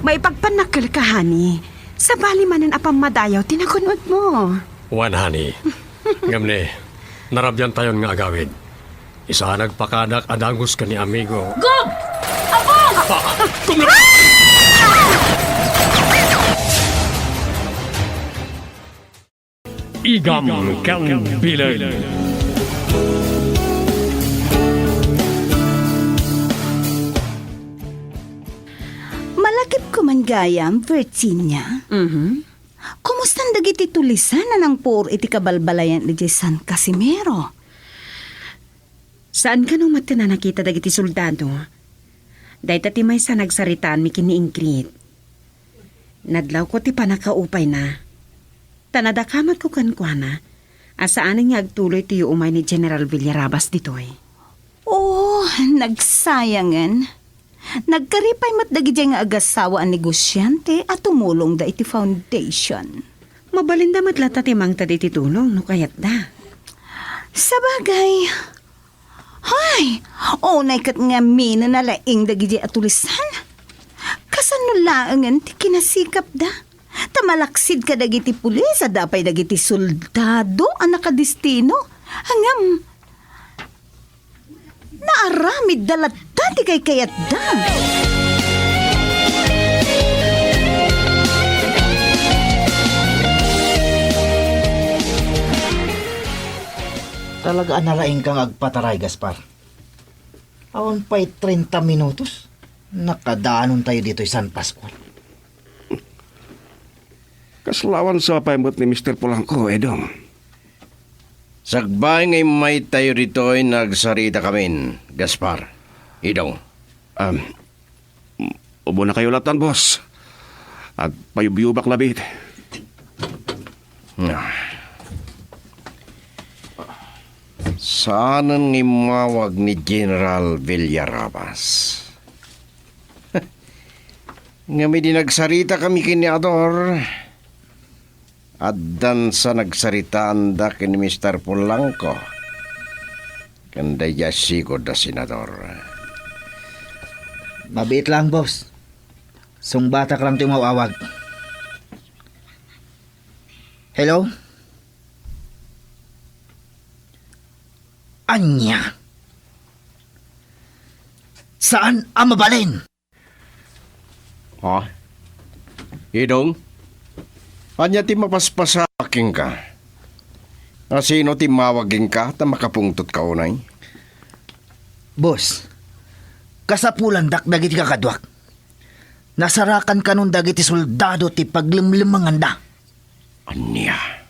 May pagpanakal ka, honey. Sa bali manan apang madayaw, tinakunod mo. Wan, honey. Ngamne, narabyan tayon nga agawid. Isa nagpakadak adangos ka ni amigo. Gob! Abong! Igam kang bilag. Malakip ko man gayam, Virginia. Kumusta dagiti tulisan na ng por iti kabalbalayan ni San Casimiro? Saan ka nung mata na nakita dagiti soldado? Dahil tati may sa nagsaritaan mi kini Ingrid. Nadlaw ko ti panakaupay na. Tanadakamat ko kankwana. Asaan nga agtuloy ti umay ni General Villarabas ditoy. Oh, nagsayangan. Nagkaripay mat dagiti nga agasawa ang negosyante at tumulong da iti foundation. Mabalinda matlata ti mang tadi ti tulong no kayat da. Sabagay. Hay, unay kat nga mina na laing dagiti atulisan. Kasanulaangan ti kinasikap da. Tamalaksid ka dagiti pulis, adapay dagiti soldado ang nakadistino. Hangam, naaramid dalat dati kay kayat da. Talaga analaing kang agpataray, Gaspar. Awan pa'y 30 minutos. Nakadaanon tayo dito San Pascual. Kaslawan sa paimot ni Mr. Polanco, Edong. Sagbay ngay may tayo rito ay nagsarita kami, Gaspar. Idong. Ubo na kayo latan, boss. At payubiyubak labit. Saan ang imawag ni General Villarabas? Nga may dinagsarita kami kiniador. At dan sa nagsaritaan da kini Mr. Polanco. Kanda yasiko da senador. Mabait lang, boss. Sungbatak lang tumawawag. Hello? Anya? Saan ang mabalin? Ha? Idong? Anya ti mapaspasaking ka? Sino ti mawaging ka ta makapungtot ka unay? Boss, kasapulan dagiti kakadwak. Nasarakan ka nun dagiti soldado ti paglimlimangan da. Anya?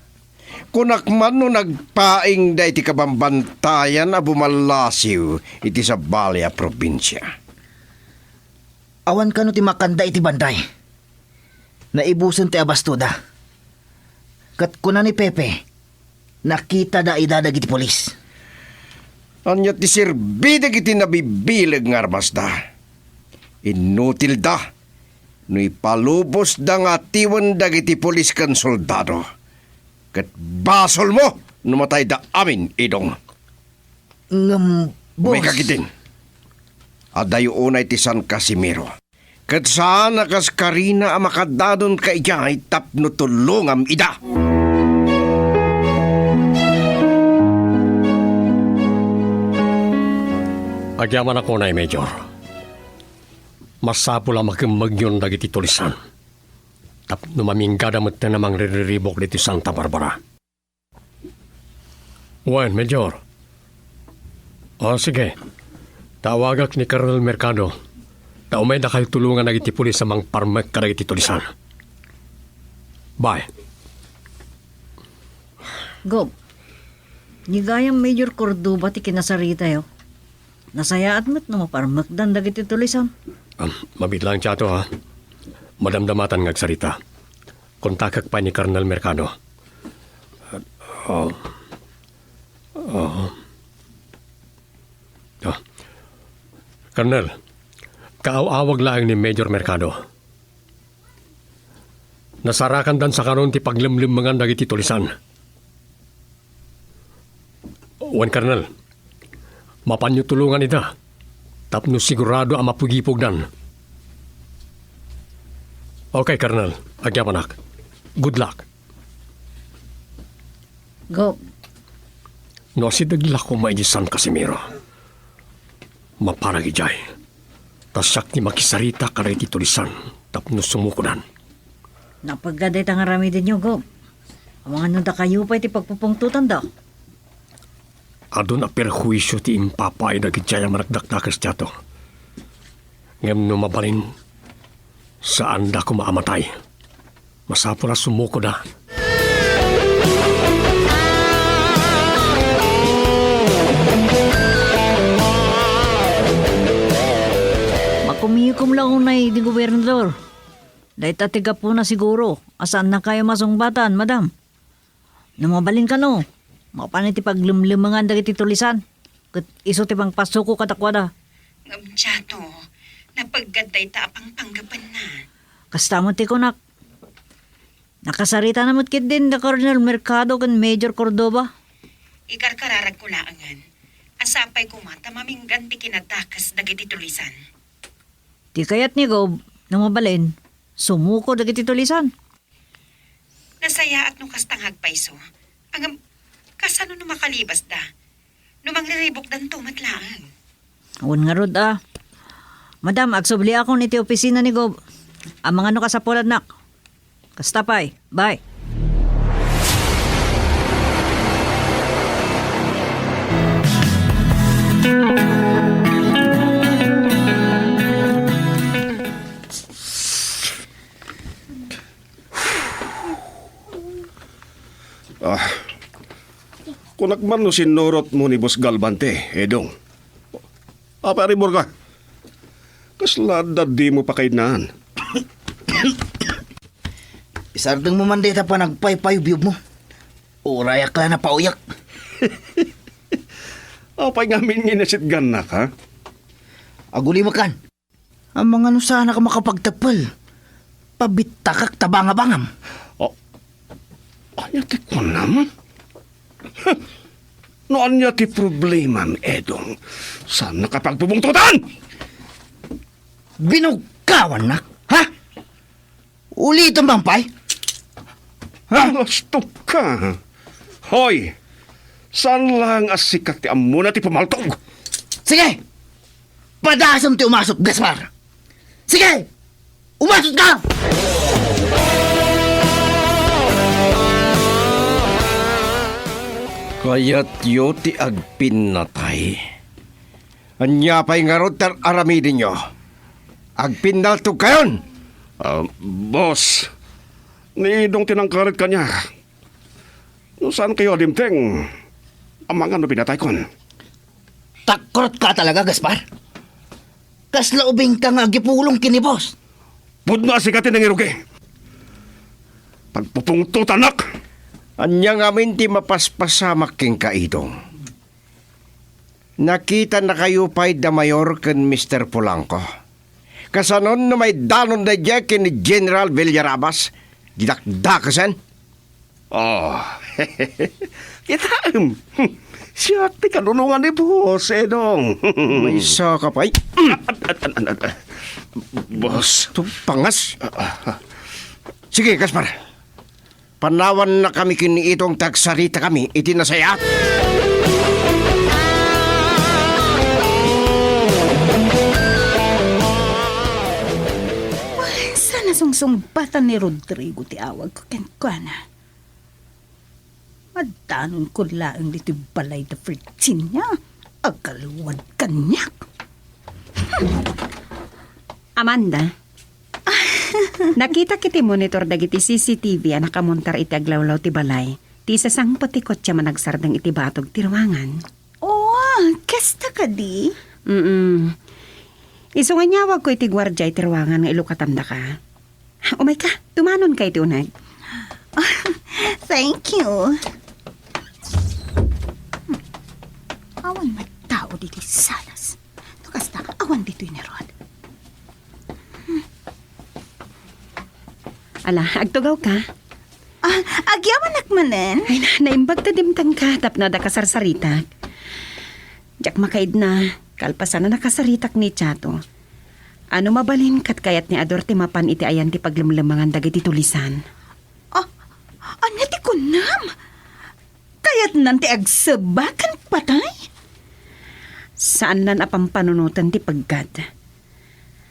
Kunakman no nagpaing da iti kabambantayan na bumalasiw iti sa Balya probinsya. Awan ka no ti makanda iti banday. Naibuson ti abastuda. Kat kuna ni Pepe, nakita da idadag iti polis. Anya ti sirbidag iti nabibilag nga armas da. Inutil da. No ipalubos da nga tiwan dag iti polis kan soldado. Kat basol mo, numatay da amin, Idong. Boss. May kagitin. Adayo unay ti San Casimiro. Kat saan nakas karina ang makadadon ka iyay tapno tulungam ida. Agyaman ako na, Major. Masapo lang magkimagyon dagiti tulisan. Tapno maminggada mo't na namang riribok dito Santa Barbara. Wen, Major. O, sige. Tawagak ni Colonel Mercado. Taumay na kayo tulungan nagiti pulis sa mga parmek ka dagiti tulisan. Bye. Gob, nigayang Major Cordoba ti kinasarita yo. Nasayaat mo't no maparmakdan dagiti tulisan. Mabit lang siya to, ha. Madamdamatan ngagsalita. Kontakak pa ni Colonel Mercado. Colonel, kaaw-awag lang ni Major Mercado. Nasarakan dan sa karon ti paglimlimangan dagiti tulisan. Wan Colonel, mapanyo tulungan ita. Tapno sigurado ang mapugipog dan. Okay, Colonel. Agyaman, good luck. Go. No si dagla ko may di San Casimiro. Maparagijay. Tasak ni makisarita karay ti tulisan tapno sumukunan. Napaggaday tang arami din nyo, go. Ang mga nanda kayo pa iti pagpupungtutan daw. Adun a perhuisyo ti impapay dagijay ang managdakdakas tiyato. Ngem no mabalin, saan da ko maamatay? Masapo na sumuko da. Makumikom lang unay di gobernador. Dahil tatiga po na siguro. Asaan na kayo masungbatan, madam? Namabalin ka no. Mapanit ti paglumlumangan dagiti tulisan. Kat iso ti pang pasuko katakwada. Ngam tiyato, napaggaday ta apang panggapan na. Kasta mo ti kunak. Nakasarita namot kit din na Colonel Mercado kan Major Cordoba. Ikarkararag ko laangan. Asapay ko mata maminggan ti kinatakas dagiti tulisan. Di kayat ni Gob, namabalin, sumuko dagiti tulisan. Nasaya at nung kastang hagpaiso. Ang kasano no makalibas da. Numang riribok dan tumatlaan. Awan nga rod ah. Madam, agsubli ako niti opisina ni Gob. Ang mga no kasapulan nak. Kastapay, bye. Kunak man no sinurot mo ni Boss Galvante, Edong. Parimor ka. Kaslada di mo pa kainaan. Isardeng mo man dita pa nagpay-payubiyub mo. Urayak la na pauyak. Apay ngamin nginasit ganak, ha? Aguli makan. Ang mga no sana ka makapagtapal. Pabitakak tabanga-bangam. Anya ti kunam? No anya ti problema, Edong? Saan nakapagpubungtutan? Binugawan nak, ha? Ulitin bang pay? Gusto ka. Hoy, saan lang asikat ti amuna ti pumaltog? Sige! Padasam ti umasok, Gaspar! Sige! Umasok ka! Kayat yo ti agpinatay. Anya pa'y nga rod tar aramidin nyo. Agpindaltog kayon! Boss, niidong tinangkarit ka niya. No, saan kayo dimteng? Ang mga no pinatay kon. Takrot ka talaga, Gaspar. Kaslaubing ka nga gipulong kini boss. Pud na sikatin ng irugi. Pagpupungtutan nak. Anya ngamin ti mapaspasamak king kaidong. Nakita na kayo pa'y da mayor ken Mr. Polanco. Kasanon na may danon na dya ken ni General Villarabas. Didakdakasan. Oh, kita siya ti kanunungan ni boss, Edong. May isa ka pa'y. Boss, Pangas. Sige, Gaspar. Panawan na kami kiniitong tagsarita kami. Itinasaya. Sana sungsungbatan ni Rodrigo ti awag ko kenkwana. Madanon ko laang dito balay da Virginia. Agalwad kanyak. Amanda, nakita kiti monitor dagiti CCTV a nakamontar iti aglawlaw ti balay. Ti sasang patikot siya managsardang iti batog ti ruangan. Oh, kasta ka di? Iso nga nyawag ko iti gwardya iti ruangan nga ilukatanda ka. Umay ka, tumanon ka iti unag. Thank you. Awan matao dito salas. Nakasta ka, awan dito ni Rod. Ala, agtugaw ka. Agyaman nakmanen. Ay naimbag ta dimtang ka, tapno da kasarsaritak. Diyak makaid na, kalpasan na nakasaritak ni Chato. Ano mabalin kat kayat ni Ador ti mapan iti ayan ti paglamlamangan dagiti tulisan. Anya ti kunam? Kayat nanti agsabakan patay? Saan nan apampanunutan ti paggad?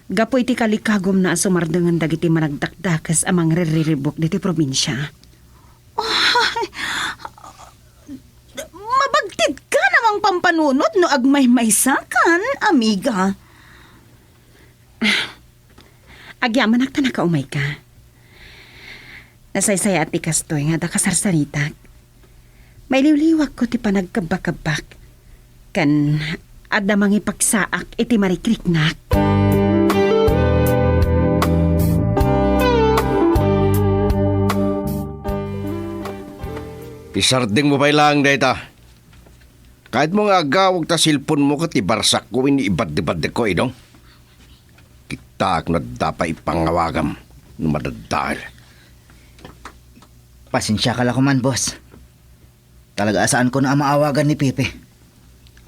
Gapo iti kalikagom na sumardangan dagiti managdakdakas amang ririribok diti probinsya. Mabagtid ka namang pampanunot no agmay-maysakan, amiga. Agyaman akta nakaumay ka. Nasaysaya at ikastoy nga da kasarsaritak. May liwliwag ko ti panagkabakabak. Kan adda mangipagsaak iti marikriknak. Isarding mo pa lang, data. Kahit mo nga agawag ta silpon mo kat ibarsak ko iniibad-ibad ko, idong. Kitak na dapat ipangawagam na madadahil. Pasensya ka lang man, boss. Talaga asaan ko na ang maawagan ni Pepe.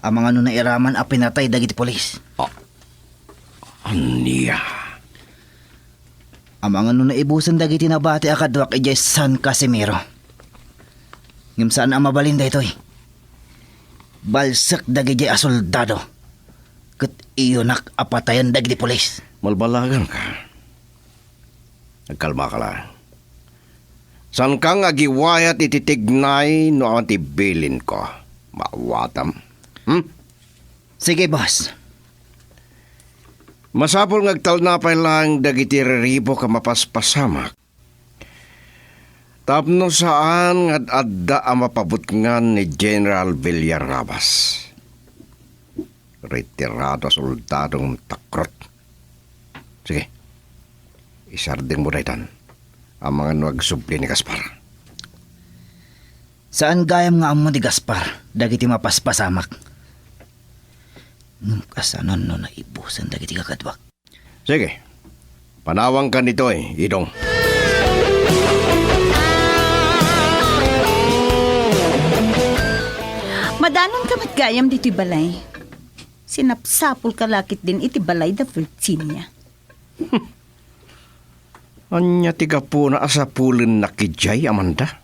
Ang mga nuna iraman a pinatay dagiti polis. Aniya. Ang mga nuna ibusan dagiti nabati akadwak ijay San Casimiro. Ngim saan ang mabalin da ito'y. Balsak dagiti a soldado. Kat iyonak apatayan dagiti polis. Malbalagan ka. Nagkalma ka lang. San kang agiwayat ititignay no ang tibilin ko? Maawatam. Sige, boss. Masapol ngagtalnapay lang dagiti ribo ka mapaspasamak. Tapno saan nga adda ang mapabutngan ni General Villarabas. Retirado soldadong takrot. Sige, isarding mo daytan ang mga nagsubli ni Gaspar. Saan gayam nga amo ni Gaspar dagiti mapaspasamak? Ngum kasanon no naibusan dagiti kakadwak. Sige, panawang ka nito idong. Madanon ka matgayam dito'y balay. Sinapsapol ka lakit din iti balay da Virginia. Anya tiga po na asapulin na kijay, Amanda.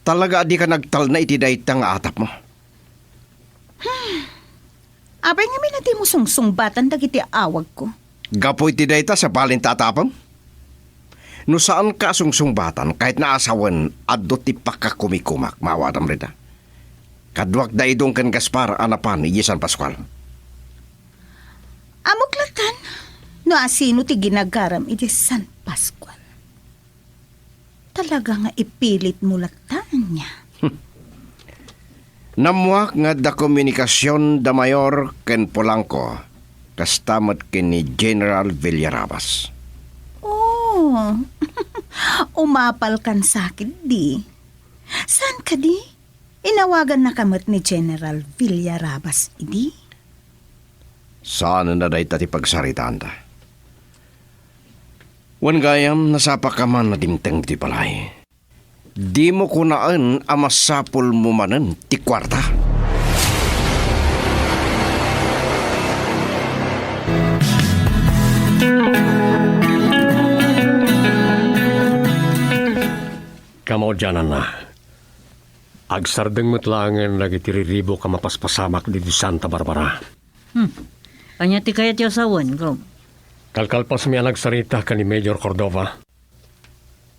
Talaga di ka nagtal na iti daytang atap mo. Abay nga minati mo sungsungbatan dagiti awag ko. Gapoy ti dayta sa balin tatapam? No saan ka sungsungbatan kahit naasawan addo ti pakakumikumak, maawatam rita. Kadwak da idong kan Gaspar anapan ni San Pascual. Amuklatan, no asino ti ginagaram iti San Pascual. Talaga nga ipilit mo latan niya. Namuak nga da komunikasyon da Mayor ken Polanco kastamat ken ni General Villarabas. Oh, umapal kan sakit di. Saan ka di? Inawagan na kamot ni General Villarabas, idi? Saan na day tati pagsaritaan ta? Wan gayam nasapak ka man na dimteng ti palay. Di mo kunaan amasapol mo manan ti kwarta. Kamaudyanan na. Agsardeng matlangan lagi tiriribo ka mapaspasamak di Santa Barbara. Anya ti kayat yung asawan ko. Kalkalpas mi nagsarita ka ni Major Cordova.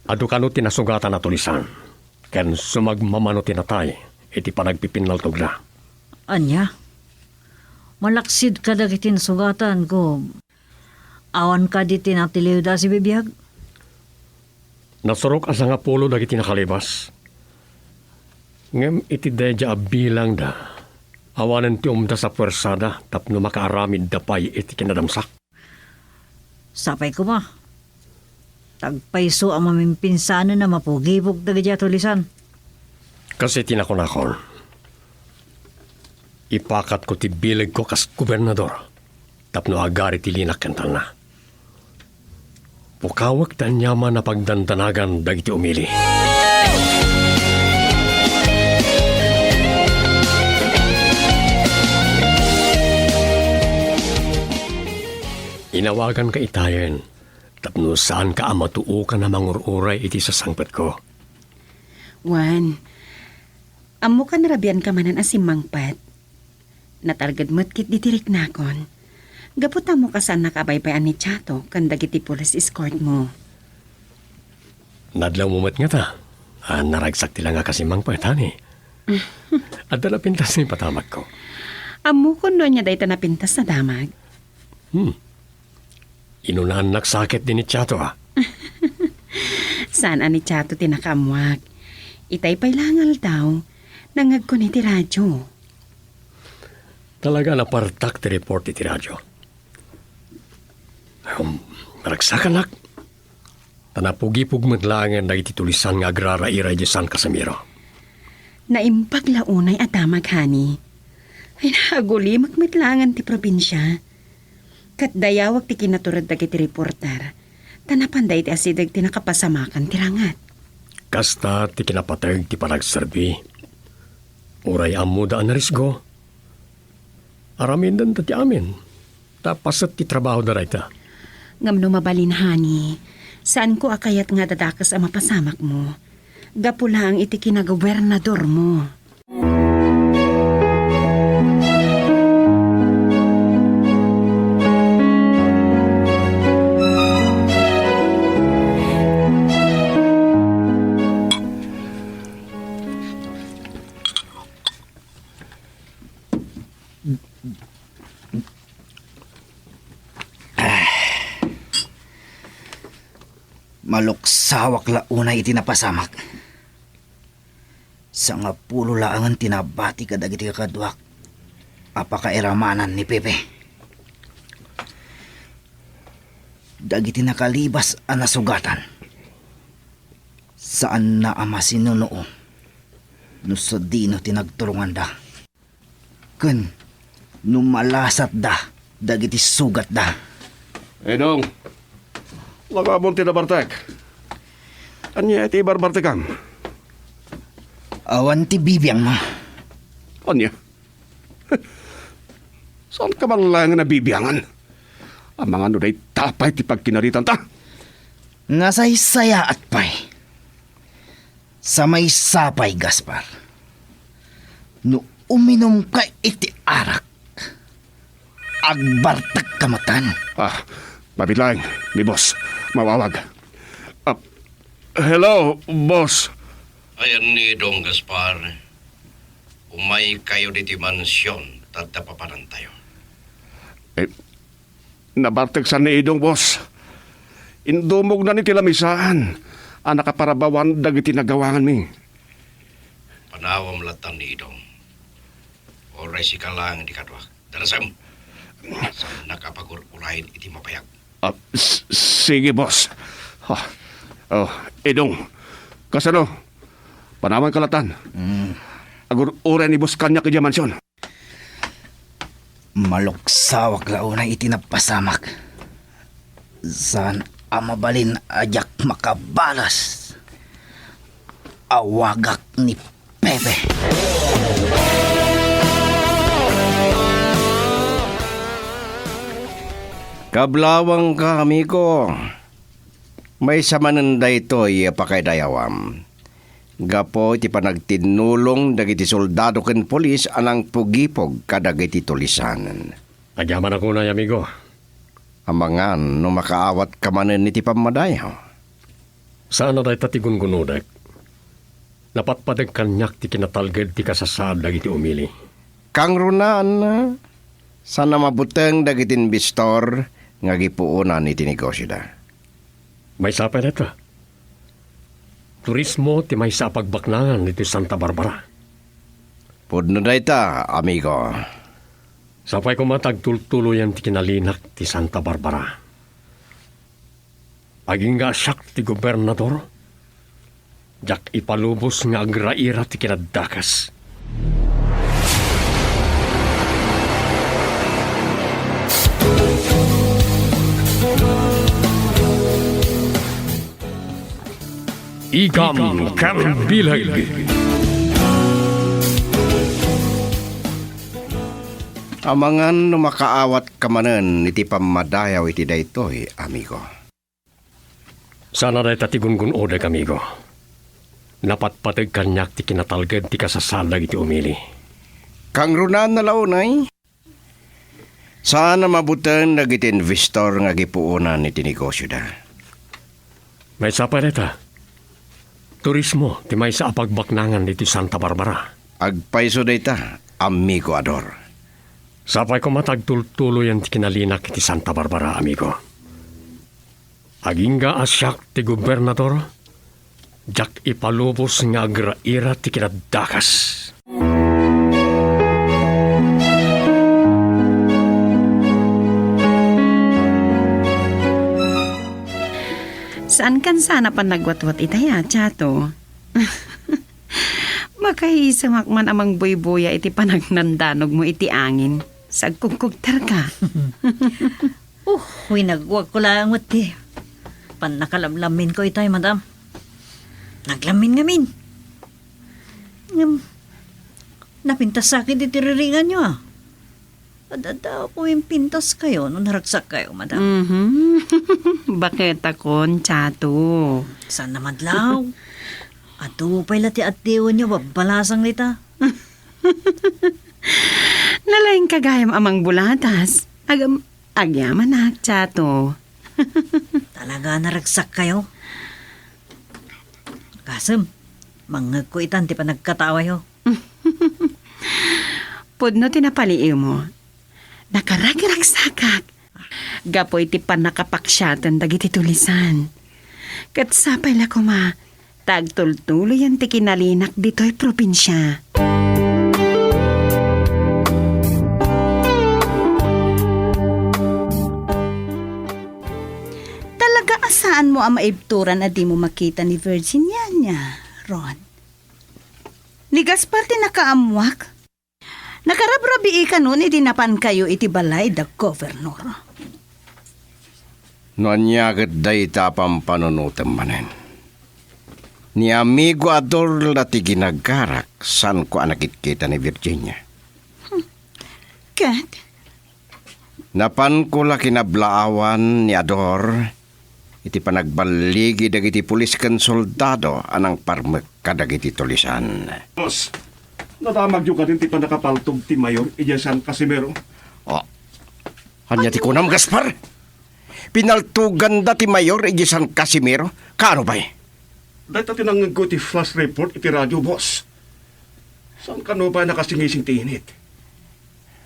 Adu kano tinasugatan na tulisan. Ken sumagmamano tinatay, iti panagpipinaltog na. Anya? Malaksid ka dagiti nasugatan ko. Awan ka di tinatiliw da si bibiyag. Nasurok asa nga pulo dagiti nakalibas. Ngem iti deja bilang da. Awanan ti umda sa puwersada tapno makaaramid da pay iti kinadamsak. Sapay ko ma. Tagpaiso ang mamimpinsano na mapugibog dagiti tulisan. Kasi tinakunakon. Ipakat ko ti bilag ko kas gobernador. Tapno agari ti linak kental na. Pukawak tanyaman na pagdantanagan dagiti umili. Inawagan ka itayen, tapno saan ka amatuo ka na mangururay iti sa sangpet ko. Juan, amo ka narabian ka manan asimangpat. Natargad mo't kit ditirik nakon. Gaputa mo ka saan nakabaybayan ni Chato kan dagiti police escort mo. Nadlaw mo nga ta. Naragsak tila nga kasi mangpatani. At dala pintas ni patamak ko. Amo ko no niya dayta napintas na damag. Inunahan nagsakit din ni Chato Saan ani Chato tinakamwak. Itay pailangal daw. Nangag ko ni ti radyo. Talaga napartak ti report iti radyo. Maragsakan nak. Tanapugipug matlangan na ititulisan nga agrara-iray di San Casimiro. Naimpaglaunay at damag hani. Ay naguli magmitlangan ti probinsya. Kat dayawag ti kinaturad dagiti reporter. Tanapanday ti asidag ti nakapasamakan ti rangat. Kasta ti kinapatag ti panagserbi. Uray amo daan na risgo. Aramin dan ti amin. Tapasat ti trabaho da rayta. Ngam no mabalin hani. Saan ko akayat nga dadakas ang mapasamak mo? Gapula ang iti kinagobernador mo. Maluksawak launay iti napasamak. Sa nga pulo laangan tinabati ka dagiti kakadwak. Apakairamanan ni Pepe. Dagiti nakalibas ang nasugatan. Saan na ama sinunoo? No sa dino tinagturungan da. Kun, numalasat da. Dagiti sugat da. Edong, lagabon ti nabartek. Anya iti barbartekam? Awan ti bibiyang mo. Anya? Saan ka bang lang nabibiyangan? Ang mga nuday tapay ti pagkinaritan ta. Nasaysaya at pay. Sa may sapay, Gaspar. No uminom ka iti arak. Agbartag kamatan. Mabitlang, mi boss. Mawawag. Hello, boss. Ayan ni Dong Gaspar. Umay kayo diti mansyon, tatapapanan tayo. Nabartag sa niidong, boss. Indumog na ni tilamisaan. Ang nakaparabawan dagiti nagawangan mi. Panawam latan ni Dong. Oray si kalang di kadwak. Darasam. Sa nakapagurkulahin iti mapayag. Sige, boss. Edong. Kasano? Panawan kalatan. Agur-ura ni boss kanya kaya mansyon. Maluksawak launay iti napasamak. Saan amabalin ajak makabalas. Awagak ni Pepe. Kablawang ka, amigo. May samananda ito pakay-dayawam. Gapo iti panagtinulong dagiti soldado ken polis anang pugipog kadagiti tulisanan. Agyaman ako na, amigo. Amangan no makaawat ka manen iti pamadayo. Saan na tayo tatigun-gunudek? Napatpadag kanyak ti kinatalgad ti kasasad dagiti umili. Kang runaan sana mabuteng dagiti investor nga gipuunan iti negosyo da. May sapay neto. Turismo ti may sa pagbaknangan iti Santa Barbara. Pudno dayta, amigo. Sapay ko matagtultuloyan ti kinalinak ti Santa Barbara. Aging nga siyak ti gobernador. Jak ipalubos nga agraira ti kinadakas. Ikam Kambilag. Amangan no makaawat kamanen iti pamadayaw iti daytoy, amigo. Sana day tatigungun odag, amigo. Napatpatag kanyak ti kinatalgad ti kasasalag iti umili. Kang runan na launay. Sana mabutan nagiti investor nga gipuunan iti negosyo da. May sapa deta. Turismo ti may sa apagbaknangan iti Santa Barbara. Agpaiso dayta, amigo Ador. Sapay ko matagtultuloy ang kinalinak iti Santa Barbara, amigo. Agingga asyak ti gobernador, jak ipalubos nga agraira ti kinadakas. Saan kan sana pa nagwatwat itaya, Chato? Makahisamak man amang boy-boya iti panagnandanog mo iti angin. Sagkugkugtar ka. Nagwag ko lang ti. Pan nakalamlamin ko itay, madam. Naglamin ngamin. Napintas sa akin itiriringan nyo ah. Adada po yung pintas kayo nung naragsak kayo, madam. Bakit akon, Chato? Saan naman law? Ato pa'y lati at diwan nyo, babalasang nita. Nalaing kagayam amang bulatas. Agyaman na, Chato. Talaga naragsak kayo? Kasem, mangag ko itan ti pa nagkatawa yo. Pudno tinapaliiw mo. Nakaragiragsakak. Gapoy ti pan nakapaksyatan dagiti tulisan. Kat sapay la kuma, tagtultuloy ang ti kinalinak dito'y probinsya. Talaga asaan mo ang maibturan na di mo makita ni Virginia niya, Ron? Ni Gaspar ti nakaamwak. Nakarabrabi ka nun, idinapan kayo iti balay da governor. Noanyagat day tapang panunutan manen. Ni amigo Ador lati ginagarak san ko anakit kita ni Virginia. Kat, Napan ko la kinablaawan ni Ador iti panagbaligi dagiti pulis ken soldado anang parmek kadagiti tulisan. Boss, nadamag yung kadin ti panakapaltog ti Mayor iya San Casimiro. Oh, hanya ti kunam Gaspar. Pinaltugan da ti Mayor iti San Casimiro. Kaano ba? Dahil tayo nangago ti flash report iti radyo, boss. Saan ka no ba nakasingising ti init?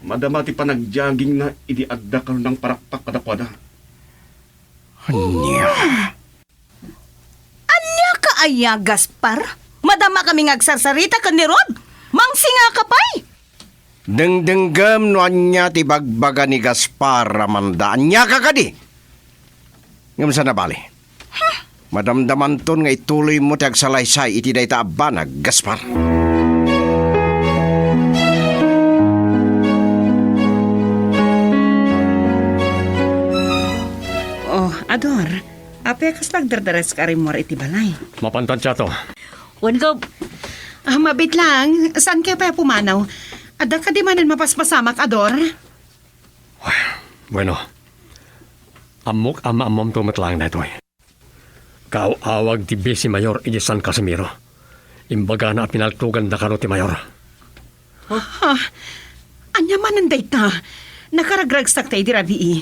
Madama ti panagjogging na iti adda ka ng parakpak kadakwada. Hanya. anya ka aya, Gaspar? Madama kami ngagsarsarita ka ni Rod. Mangsinga ka pa'y. Dengdenggam no anya ti bagbaga ni Gaspar Amanda. Anya ka kadi. Ngam sa nabali. Madamdaman ton nga ituloy mo ti agsalaysay iti dayta abanag, Gaspar. Oh, Ador, apekas nagdardaras ka rin mo iti balay. Mapantan siya to. Wan ka, Mabit lang, saan kayo pa pumanaw? Ada ka di manan mapaspasamak, Ador? Bueno, amok ama-amam tumatlang na ito eh. Kaawag ti Besi Mayor iti San Casimiro. Imbaga na pinaltugan na kano ti Mayor. Anya manan dayta, nakaragragsak tayo di rabii.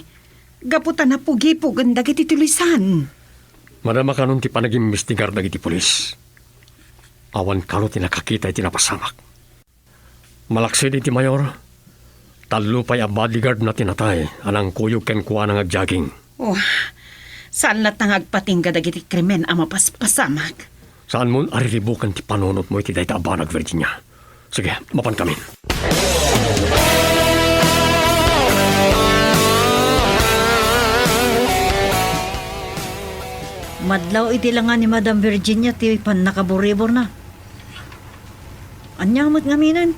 Gaputan na pugi-pugan dagiti tulisan. Madama kanon ti panag-imbestigar dagiti pulis. Awan kano ti nakakita iti napasamak. Malaksid iti Mayor. Talupay a bodyguard na tinatay anang kuyog ken kuha ng agjogging. Oh, saan latang agpatingga dagiti krimen ang mapaspasamak? Saan mo ariribukan ti panunot mo iti dayta abanag, Virginia? Sige, mapan kami. madlaw iti langan ni Madam Virginia ti pan nakaboribor na. Anya mat ngaminan.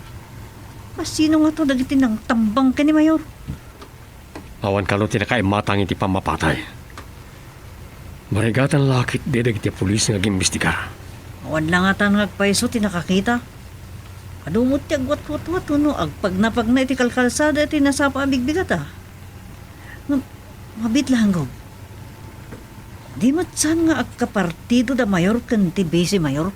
Sino nga to dagiti nang tambang ka ni Mayor? Awan kano tinakaimatang iti pamapatay. Marigatan lakit di dagiti pulis nga gimbestigar. Awan lang ata nagpaiso ti nakakita. Kadumot ti agwat-wat-wat no, agpag na iti kalkalsada iti nasapa abigbigat Mabit lang gog. Di matsan nga agkapartido da mayor kan ti base mayor.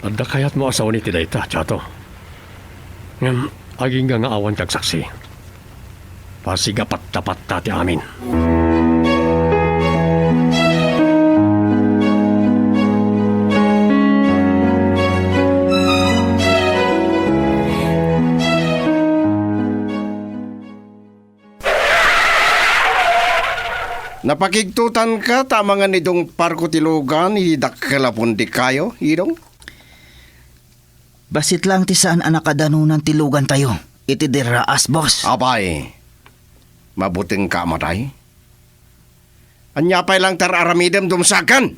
Adda kayat mo asawa ni Tidayta, Chato. Ngam, aging nga awan kag saksi. Pasigapat tapat ti amin. Napakigtutan ka tamangan nidong parko tilugan idakkalapon di kayo, idong? Basit lang ti saan anak kadanunan tilugan tayo. Iti diraas, boss. Abay, mabuting ka matay. Anyapay lang tararamidem dumsakan.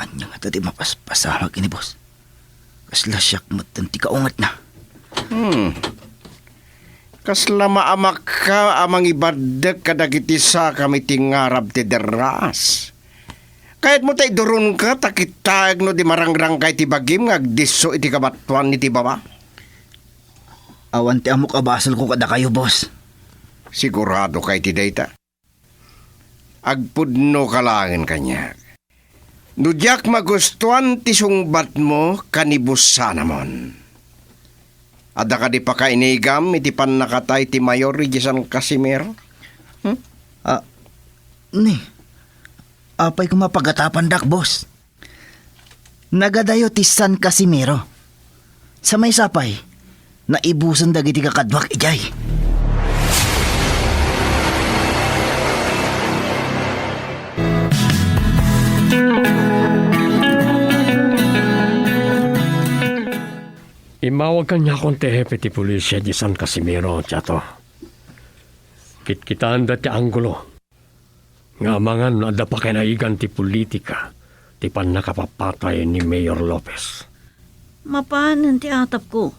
Anya nga tadi mapaspasamag ini, boss. Kasla siyak matanti kaungat na. Kasla maamak ka amang ibadek kadagiti sa kami tingarab ti deras. Kahit mo tay durun ka, takitag no di marangrang kay ti bagim ngagdiso iti kabatuan ni ti baba. Awan ti amok abasal ko kada kayo, boss. Sigurado kay ti dayta. Agpudno kalangin kanya. Nudyak magustuhan ti sungbat mo kanibus sana mon. Ada ka di pa kainigam iti pan nakatay ti Mayor San Casimiro? Ni, apay ko mapagatapan dak, boss. Nagadayo ti San Casimiro. Sa may sapay, naibusan dagiti kakadwak ijay. Imawag ka niya akong tehepe ti pulisya di San Casimiro, Chato. Kitkitaan dati anggulo. Nga mangan na da pa kinaigan ti politika ti pan nakapapatay ni Mayor Lopez. Mapanan ti atap ko.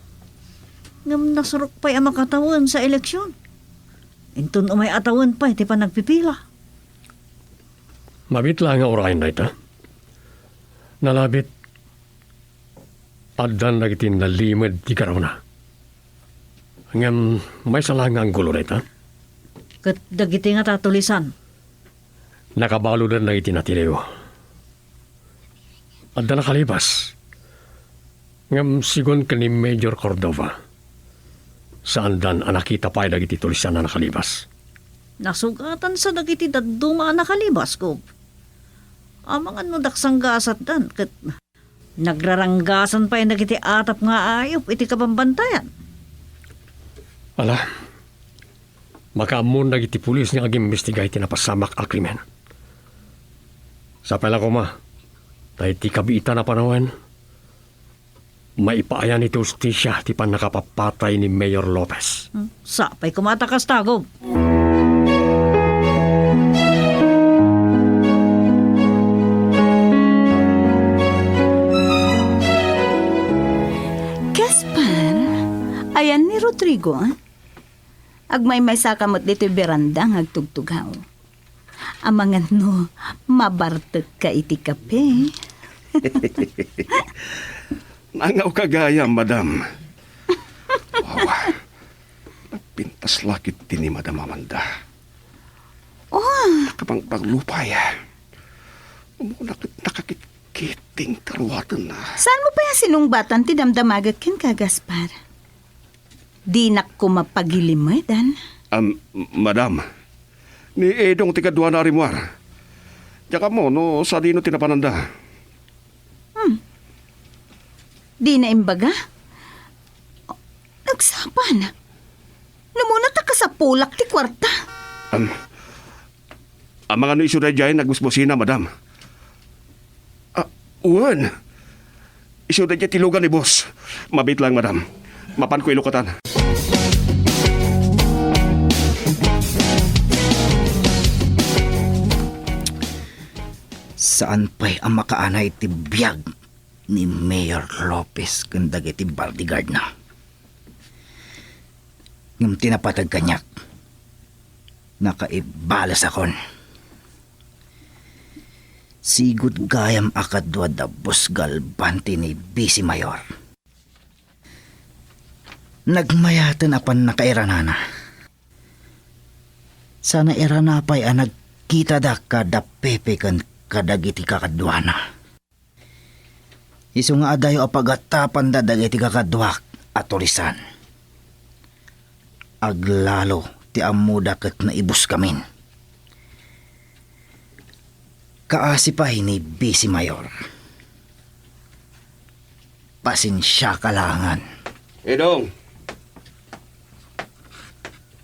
Ngam nasurok pa'y ang makatawan sa eleksyon. Intun umay atawan pa iti pa nagpipila. Mabit lang nga orahin na ito. Nalabit adan lagi ti nalimod ti karawna. Ngam may salang ang gulo na ito. Kat dagiti nga tatulisan. Nakabalo din lagi ti natileo. Adan nakalibas. Ngam sigon ka ni Major Cordova. Saan dan anakita pa lagi ti tulisan na nakalibas. Nasugatan sa dagiti daduma nakalibas ko. Amangan mo daksang gasat dan. Kat nagraranggasan pa yung dagiti atap nga ayop iti kabambantayan. Ala, makaamon nagiti pulis niya ag-imbestigay tinapasamak a krimen. Sa pala ko dahil ti kabiita na panawan, maipaayan iti ustisya ti pan nakapapatay ni Mayor Lopez. Sapay kumatakas tagob. Gaspar, ayan ni Rodrigo. Agmay-may sakamot dito beranda ngagtugtugaw. Amangan no, mabartet ka iti kape. Nangaw kagaya, madam. Wow. Nagpintas lakit din ni Madam Amanda. Nakapang paglupay. Nakakikiting taruwatan na. Saan mo pa yung sinungbatan ti damdamagat ken ka, Gaspar? Di nak ko mapagilimadan. Madam, ni Edong tikadwa na rimwar. Tsaka mo, no, sa dino tinapananda. Di na imbaga? Nagsapan. Namunat ka sa pulak ti kwarta. Ang mga no isu na dyan, nagmusmusina, madam. Uwan. Isu na dyan tilugan ni boss. Mabit lang, madam. Mapan ko ilukatan. Saan pa'y ang makaanay ti biyag ni Mayor Lopez kandag iti bodyguard na. Ngam tinapatag kanyak. Nakaibalas akon. Sigud gayam akadwa da busgal banti ni Bisi Mayor. Nagmayatan apan nakairanana. Sana iranapay ang nagkita da kada pepe kan kadagiti kakadwana. Isu nga adayo apagatapan da dagiti kakadwak at tulisan. Aglalo ti amuda ket naibus kamin. Kaasipay ni Bisi Mayor. Pasensya kalangan. Edong,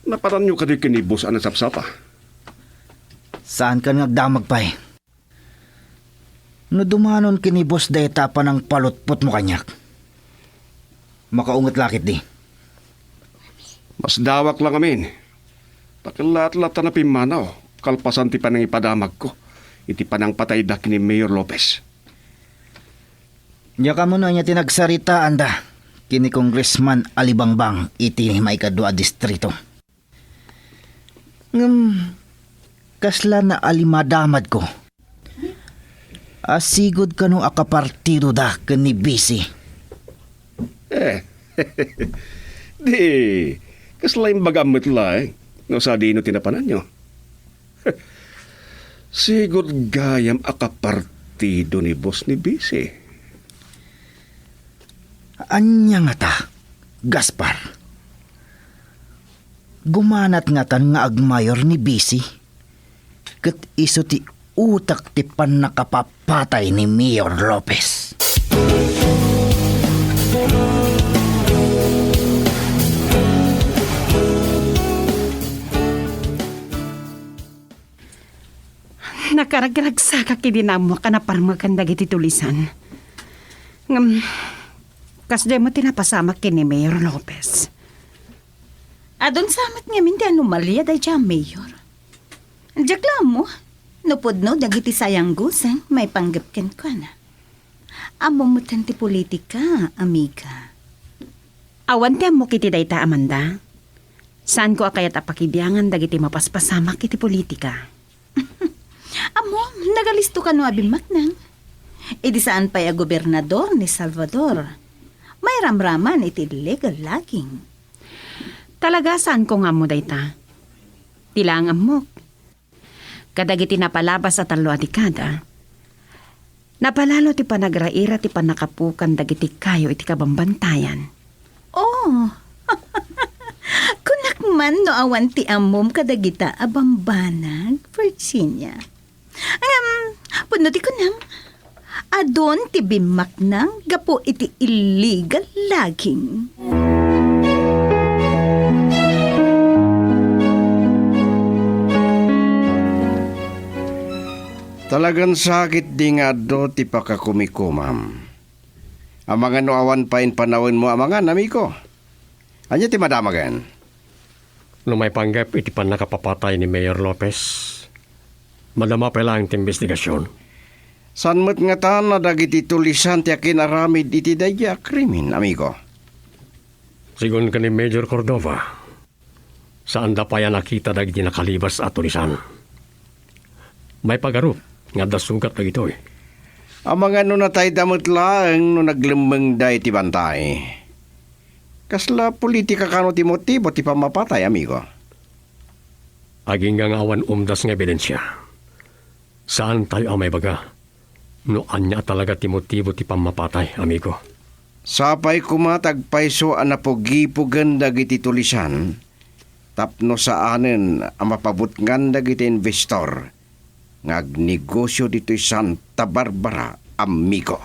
naparan nyo ka di kinibos ang sapsapa. Saan ka nagdamag pa'y? No dumanon kinibos da etapa ng palutpot mo kanyak. Makaungat lakit di. Mas dawak lang amin. Pakilat-lata na pimanaw, kalpasan ti panang ipadamag ko. Iti panang patay da ni Mayor Lopez. Nya ka mo na niya tinagsarita anda. Kini Congressman Alibangbang iti maikadua distrito. Kasla na alimadamad ko. Asigod ka nung akapartido da kani Bisi. Di, kaslain bagamit lang. No sa di no tinapanan nyo. Sigod gayam akapartido ni boss ni Bisi. Anya nga ta, Gaspar. Gumanat nga tan nga agmayor ni Bisi. Ket iso ti utak ti pan nakapapatay ni Mayor Lopez. Nakaragragsa ka kinamo ka na parang dagiti tulisan. Kasday mo tinapasama kini Mayor Lopez. Adon samat nga min di anomalya day siya, Mayor. Andiyak mo, nupod no, dagiti sayang gusang, may panggapken ko na. Amo mo ti politika, amiga. Awan ti mo kiti dayta, Amanda. Saan ko akayat apakibyangan dagiti mapaspasama kiti politika? Amo, nagalisto ka no abimak nang. Idi saan pa'y a gobernador ni Salvador. May ramraman iti legal laging. Talaga saan ko nga mo dayta? Tilang amok. Kadagiti napalabas at talo adikada. Napalalo ti panagraira ti panakapukan dagiti kayo iti kabambantayan. Oh, kunak man no awan ti amom kadagita abambanag, Virginia. Puno ti kunam. Adon ti bimak nang gapo iti illegal laging. Talagang sakit di nga do ti pakakumikumam. Amangan no awan pain panawin mo amangan, amiko. Anya ti madamagan? Lumay panggap iti pan nakapapatay ni Mayor Lopez. Madama pa lang iti investigasyon. San mo't nga ta na dagiti tulisan ti akin aramid iti daya krimen, amigo? Sigun ka ni Major Cordova. Saan da pa yan nakita dagiti nakalibas at tulisan. May pagarup nga dasugat na ito eh. Ang mga no natay damot lang no naglembeng da iti bantay. Kasla politika kano ti motibo ti pamapatay, amigo? Aging nga awan umdas nga ebidensya. Saan tayo ang may baga? No anya talaga ti motibo ti pamapatay, amigo? Sapay kumatagpayso ang napogipugan dagiti tulisan, tapno sa anen ang mapabutngan dagiti investor, ngagnegosyo dito'y Santa Barbara, amigo.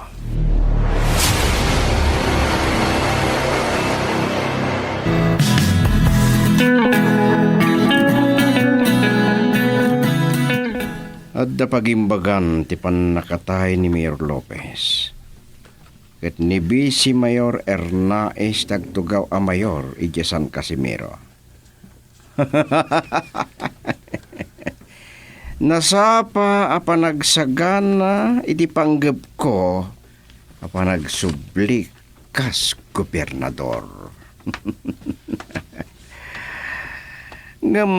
At pagimbagan ti panakatay ni Mayor Lopez. Ket ni Bisi Mayor Ernaes tagtugaw a mayor iti San Casimiro. Nasapa a panagsagana iti panggep ko a panagsubli kas gobernador. Ngam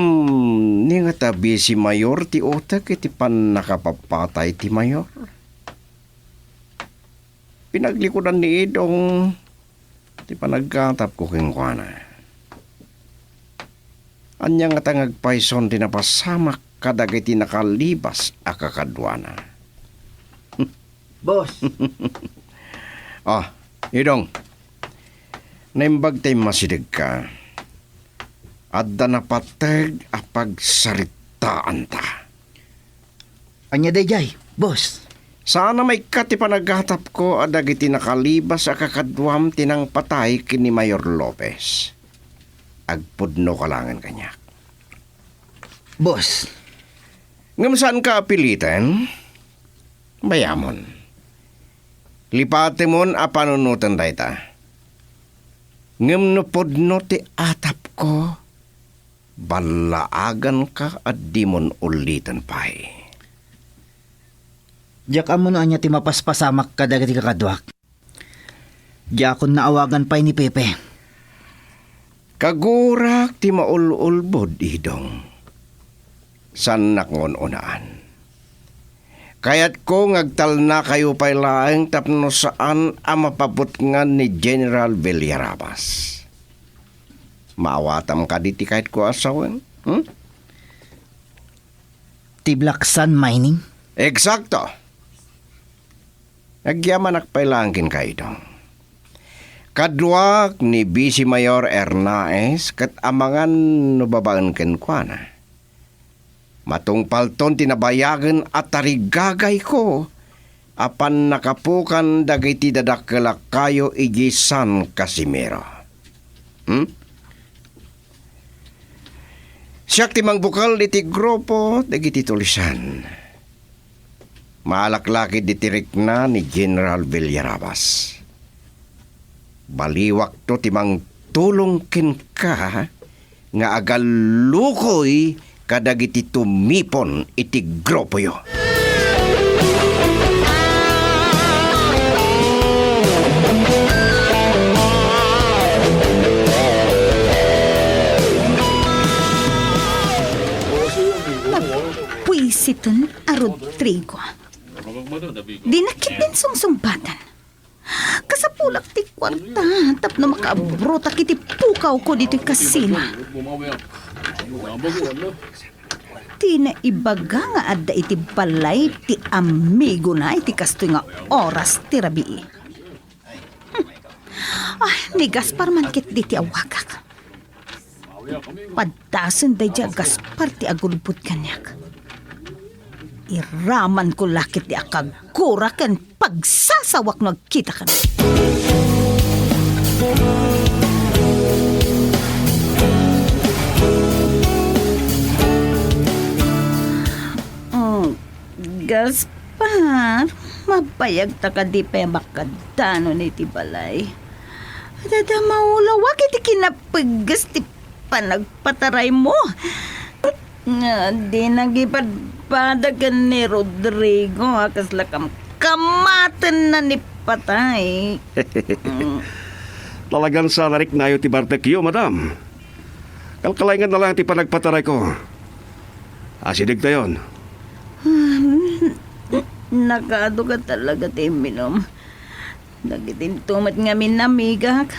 ni nga tabi si Mayor ti otak iti pan nakapapatay ti Mayor. Pinaglikodan ni Idong ti panagkatap ko kengkwana. Anya nga tangagpaison ti napasamak kadagiti nakalibas a kakadwana. Boss, Ah, Idong. Naimbag tayo masidig ka. Adda na patag apag saritaan ta. anya dayjay, boss. Sana may kati panaghatap ko adagiti nakalibas a kakadwam tinang patay kini Mayor Lopez. Agpudno kalangan kanya. Boss, Ngam saan ka apilitan? Bayamon. Lipate mon a panunutan dayta. Ngam no podno ti atap ko. Balaagan ka at di mon ulitan pa'y. diyak amo no anya ti mapaspasamak kadagiti kakadwak. Diyakon naawagan pa ni Pepe. Kagurak ti maululbod, Idong. San nakngon unaan. Kaya't ko ngagtal na kayo pa'y laeng tapno saan ang mapaputngan ni General Villarabas. Maawatam ka diti kahit ko asawan? Ti Black Sun Mining. Eksakto. Nagyaman akpailangkin ka ito. Kadwak ni Vice Mayor Ernaes kat amangan no babaan ken kuana. Matungpalton tinabayagan at tarigagay ko apan nakapukan dagiti dadakkelak kayo iji San Casimiro. Siyak ti mangbukal iti grupo dagiti tulisan. Maalaklaki ditirik na ni General Villarabas. Baliwak to timang tulong ken ka nga agalukoy kadagiti tumipon iti grupo yo. Puisiton a Rodrigo. Di nakit din sungsumbatan. Kasapulak ti kwarta, tapno makaabruta kiti pukaw ko dito kasino. Ti na ibaga nga adda iti balay ti amigo na iti kastoy nga oras ti rabii. Ni Gaspar man kit diti awagak. Padasan day dya Gaspar ti agulbut kanyak. Iraman ko lakit di akagura ken pagsasawak nagkita ka na. Gaspar, mabayag ta ka di pa makadano ni ti balay. Dada maulawag iti kinapagas ti panagpataray mo. Nga di nagipadagan ni Rodrigo akas lakam kamaten na ni patay. Talagang sa larik na ti barbecue, madam. Kalkalayngan na lang ti panagpataray ko. Asidig tayon. Nakado ka talaga ti minom. Nagitintumat nga minamigak.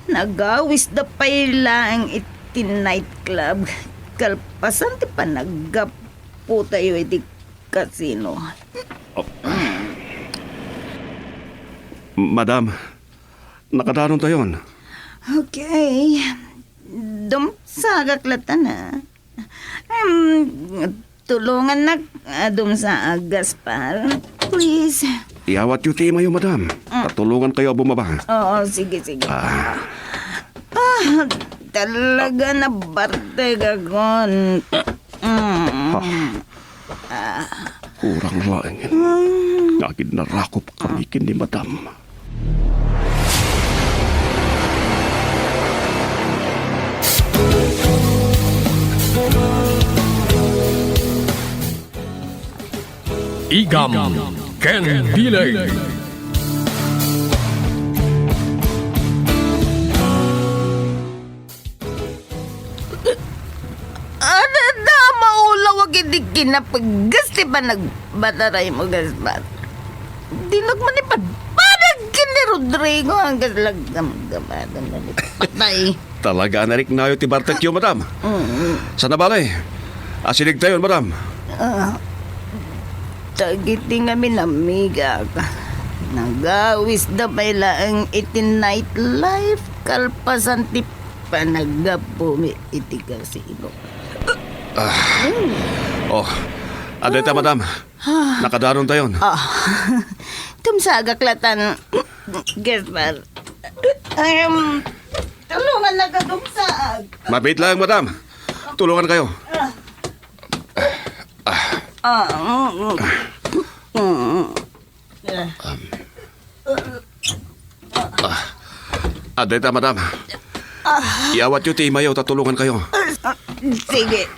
Nagawis da pailang iti nightclub. Kalpasan ti panaggapo tayo iti kasino. Madam, nakadaron tayon. Okay. Dumsagaklatan na. Tulungan na dumsa Gaspar. Please. Iawat yung tema yung madam. Tatulungan kayo bumaba. Oo, sige. Talaga na bartegagon. Kurang laingin. Ngagid na rakop kami kini madam. Igam Ken Dilay. di kinapagasti pa nagbataray mo, Gaspar. Di nagmanipad. Parang ni Rodrigo ang gaslagdam-damadan na patay. Talaga na rin na ti Bartakyo, madam. Sa nabalay. Asinig tayo, madam. Tagiti nga minamiga ka. Nagawis da pala ang iti nightlife. Kalpasan ti panagapumi iti kasino. Oh, adeta, madam. Nakadaron tayo. Tumsagak latan. Gaspar. Tulungan na ka tumsag. Mabit lang, madam. Tulungan kayo. Adeta, madam. Iawat yung timayo, tatulungan kayo. Sige.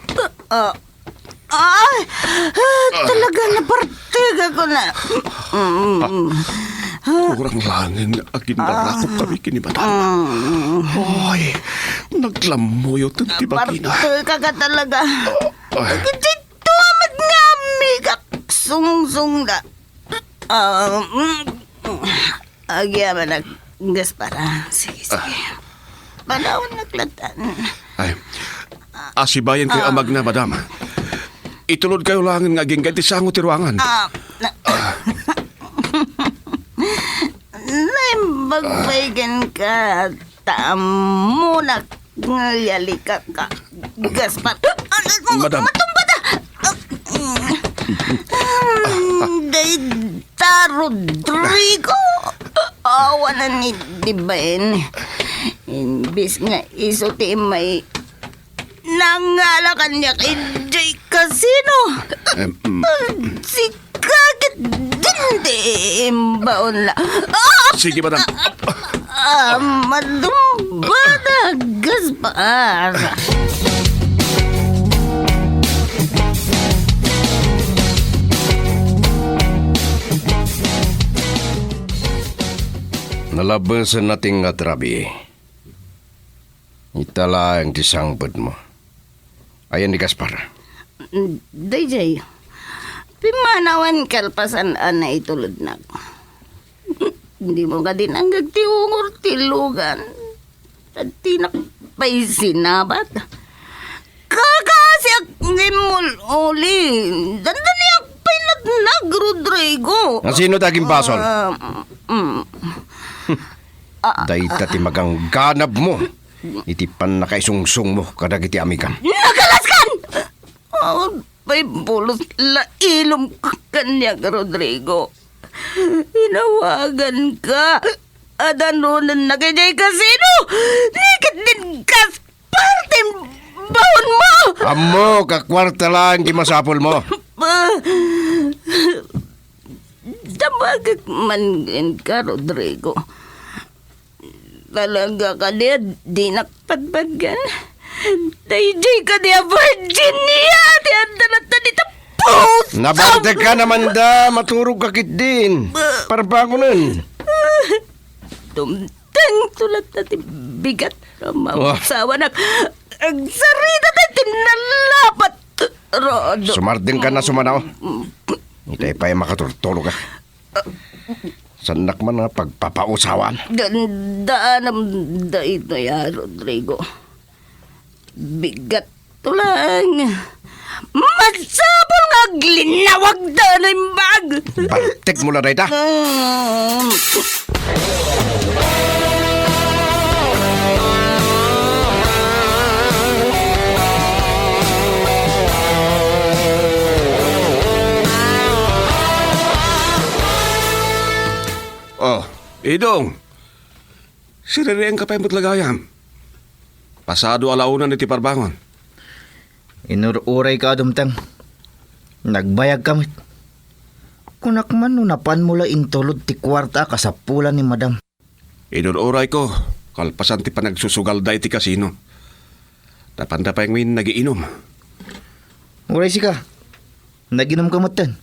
Talaga napartiga ko na. Kurang langin agindara ko kami kini madam. Hoy, naglamuyot ang tibagina. Partiga ka talaga. Dito amat nga migak sung-sung na. Agyaman na Gaspara. Sige. Panahon naglatan. Ay, asibayan kayo amag na, madam. Itulod kayo langin nga ginggay ti sango ti ruangan. Naimbagbaygan ka. Taamunak ngayali ka. Gaspar. Madam. Matumbada. Dayta Rodrigo. Awa na ni Dibain. Imbis nga isuti may nangalakan niya kay Jay Casino. Si Kakit Dindi Baon la. Sige, madam. Madumbada Gaspar. Nalabasan nating nga trabi. Itala ang disangbad mo. Ayan ni Gaspar. Dayjay, pimanawan kalpasan ana itulad na. Hindi mo ka din ang gagtiungor tilugan. At tinakpay sinabat. Kakasi akimul uli. Dandani akpay nag Rodrigo. Ang sino taging basol? Dayta ti magang ganab mo. Iti pan nakaisungsung mo kadag iti amikam. Nakalaskan! May bulos la ilom ka kanya, Rodrigo. Hinawagan ka. Adanunan na kay Jay Casino. Nikit din Gaspar. Baon mo! Amo, kakwarta lang kimasapol mo. Damagag man ka, Rodrigo. Talaga ka niya, di nakpadbagan. Dayjay ka niya, Virginia! Di andanatan ni tapos! Nabarte ka naman da, maturog kakit din. Parbago nun. Tumtang tulat na ti bigat. Mawasawa na. Ang sarita na tinalapat. Rodo. Sumarding ka na sumanaw. Itay pa yung makaturtulog ka. Sanak man nga pagpapausawan. Gandaan ang daito ya, Rodrigo. Bigat to lang. Magsabol nga glinawag da na yung bag. Baltik mo lang dayta. Oh, Idong. Siririyan ka pa yung matlagayam. Pasado alauna ni ti parbangon. Inururay ka, dumtang. Nagbayag kamit. Kunak man no napan mula intulod ti kwarta kasapulan ni madam. Inururay ko, kalpasan ti panagsusugal da iti kasino. Napanda pa yung min nagiinom. Uray si ka. Naginom ka matan.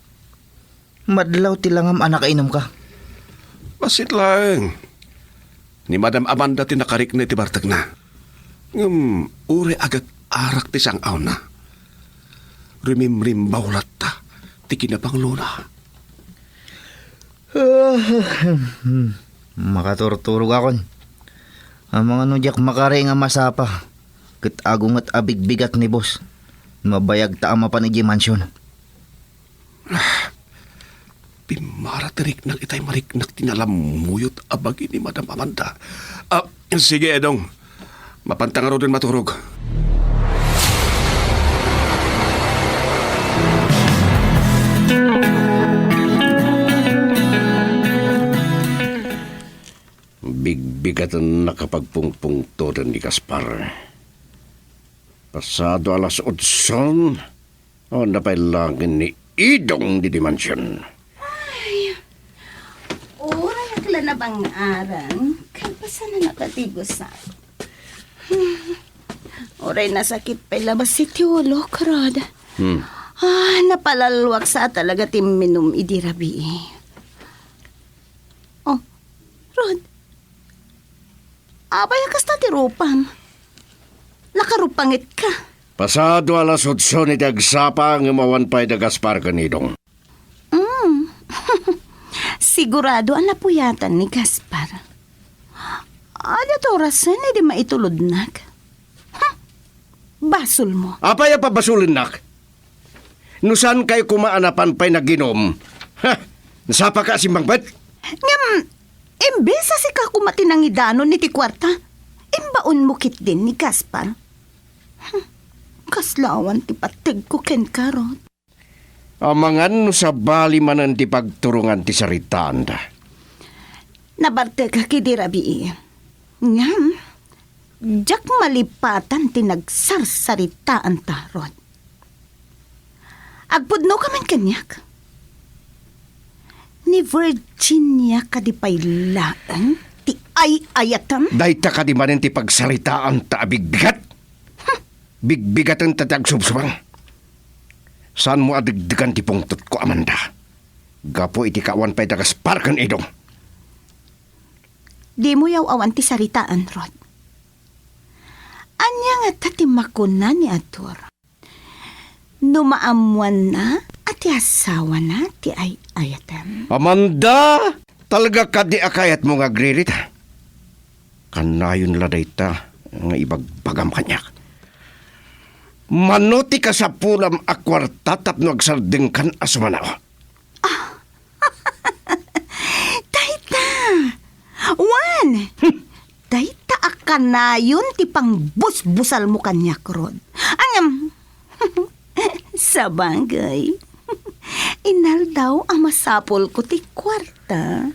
Madlaw tilangam anak inom ka. Basit lang. Ni Madam Amanda tinakarik na iti bartag na. Uri agad arak ti sang aw na. Rimimrim bawlat ta. Ti kinapang luna. Makaturturog akon. Ang mga nudyak makari nga masapa. Kat agong at abigbigat ni boss. Mabayag ta ang mapanigi mansyon. Pimaraterik nang itay mariknak tinalamuyot abagi ni Madam Amanda. Sige, Edong. Mapantang araw din maturog. Bigbigat ang nakapagpungpungto rin ni Gaspar. Pasado alas 8, napailangin ni Idong di dimansyon. Oray akla na bang aran? Kalpasan na nakatigos sa Oray nasakit pa labas si Tiolo, Rod. Napalalwak sa talaga timinum idirabi. Oh, Rod. Abay akas na tirupam. Nakarupangit ka. Pasado alas 8 ni Dagsapa ang umawan pa'y da Gaspar kanidong. Sigurado ang napuyatan ni Gaspar. Ada to rason di maitulod nag. Basol mo. Apay pa basulin nak? Nusan kayo kumaanapan pa'y naginom? Nasapa ka simbang bet? Ngam, imbesa si kakumati ng idano ni ti kwarta, imbaon mo kit din ni Gaspar. Kaslawan ti patig ko ken karot. Amangan no sa bali manan ti pagturungan ti saritaan da. Nabarte ka kidirabi. Ngam, jak malipatan ti nagsarsaritaan tarot. Agpudno ka man kanyak. Ni Virginia kadipay laan ti ay-ayatam. Dahita ka di manan ti pagsaritaan ta abiggat. Bigbigatan ta tagsubsubang. Saan mo adigdigan ti pungtot ko, Amanda? Gapo iti kawan pa'y Gaspar kan Idong. Di mo yaw awan ti saritaan, Rod. Anya nga tatimakuna ni Ator. Numaamuan na at ti asawa na ti ay-ayatem. Amanda! Talaga ka di akayat mo nga gririt. Kanayon la dayta nga ibagbagam kanyak. Manuti ka sa pulam akwarta tapno agsardeng kan asmanao. Dayta! Wan! Dayta akanayon ti pang busbusal mo kanyak, Rod. Angam! Sa bagay. Inal daw ang masapol ko ti kwarta.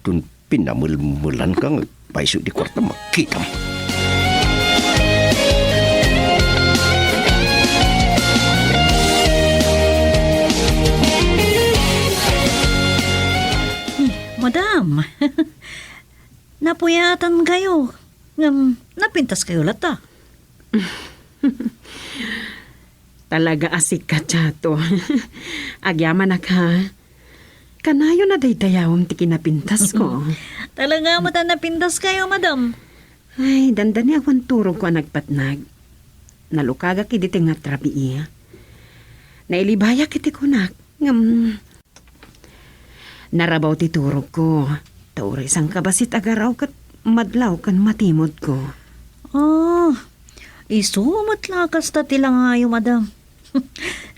Tun pinamulmulan kang paiso di kwarta makita mo. Madam, napuyatan kayo. Napintas kayo lata. Talaga asik ka, Chato. Agyaman na ka. Kanayo na daytayawang ti kinapintas ko. Talaga mata napintas kayo, madam. Ay, dandani akong turog ko nagpatnag. Nalukaga kiti nga trabi. Nailibaya kiti kunak. Narabaw ti turog ko. Tauri sang kabasit agaraw kat madlaw kan matimod ko. Isumatlakas ta tilang ngayo, madam.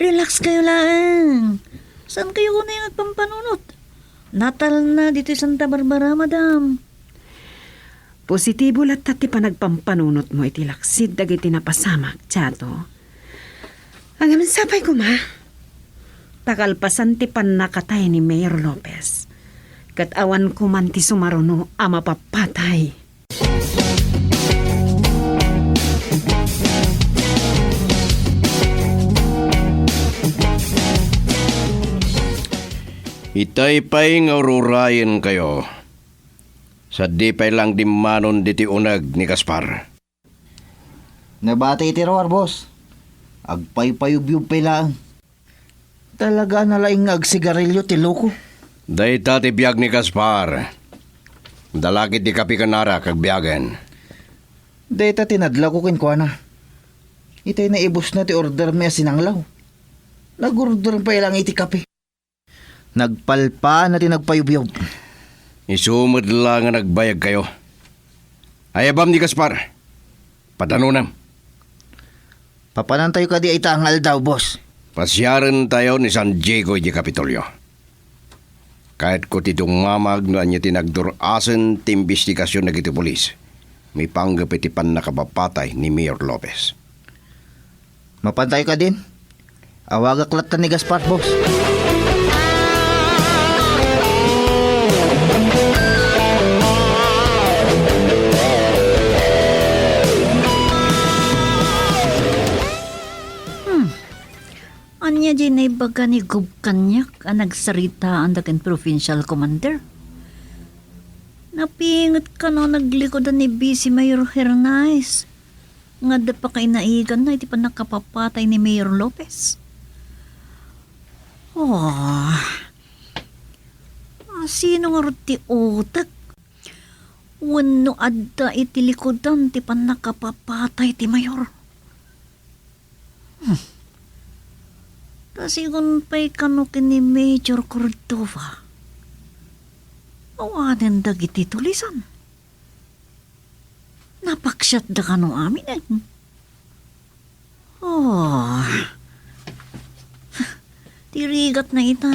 Relax kayo lang. Saan kayo na yung nagpampanunot? Natal na dito sa Santa Barbara, madam. Positibo lat ti panagpampanunot mo iti laksid dagiti napasamak, Chato. Ang sapay ko ma. Takalpasan ti panakatay ni Mayor Lopez. Kat awan ko man ti sumaruno ama papatay. Itay pa'y nga rurayan kayo. Sa di pa'y lang dimanon diti unag ni Gaspar. Nabati iti rawar, boss. Agpay-payub-yub pa'y lang. Talaga nalaing agsigarilyo ti loko. Dayta ti biyag ni Gaspar. Dalakit di kapi kanara kag biyagan. Dayta tinadla ko kinkwana. Itay na ibus na ti order may sinanglaw. Nag-order pa ilang iti kape. Nagpalpa na ti nagpayubyob. Isumad lang nga nagbayag kayo. Ayabam ni Gaspar. Padanunam. Papanan tayo ka di ay tangal daw, boss. Pasyaran tayo ni San Diego di Kapitolyo. Kahit ko titong mamag na niya tinagdurasan ti investigasyon na kiti polis, may panggapitipan na kabapatay ni Mayor Lopez. Mapantay ka din. Awagaklat ka ni Gaspar, boss. Anya din ay baga ni Gub Kanyak ang nagsarita ang dagan provincial commander. Napingat ka no naglikodan ni BC Mayor Hernandez. Nga da pa kay naigan na iti pa nakapapatay ni Mayor Lopez. Sino nga ti utak? Wano adda iti likodan ti pa nakapapatay ti Mayor. Tasigon pa'y kanukin ni Major Cordova. Awanan dagiti tulisan. Napaksyat da ka no amin eh. Tirigat na ita.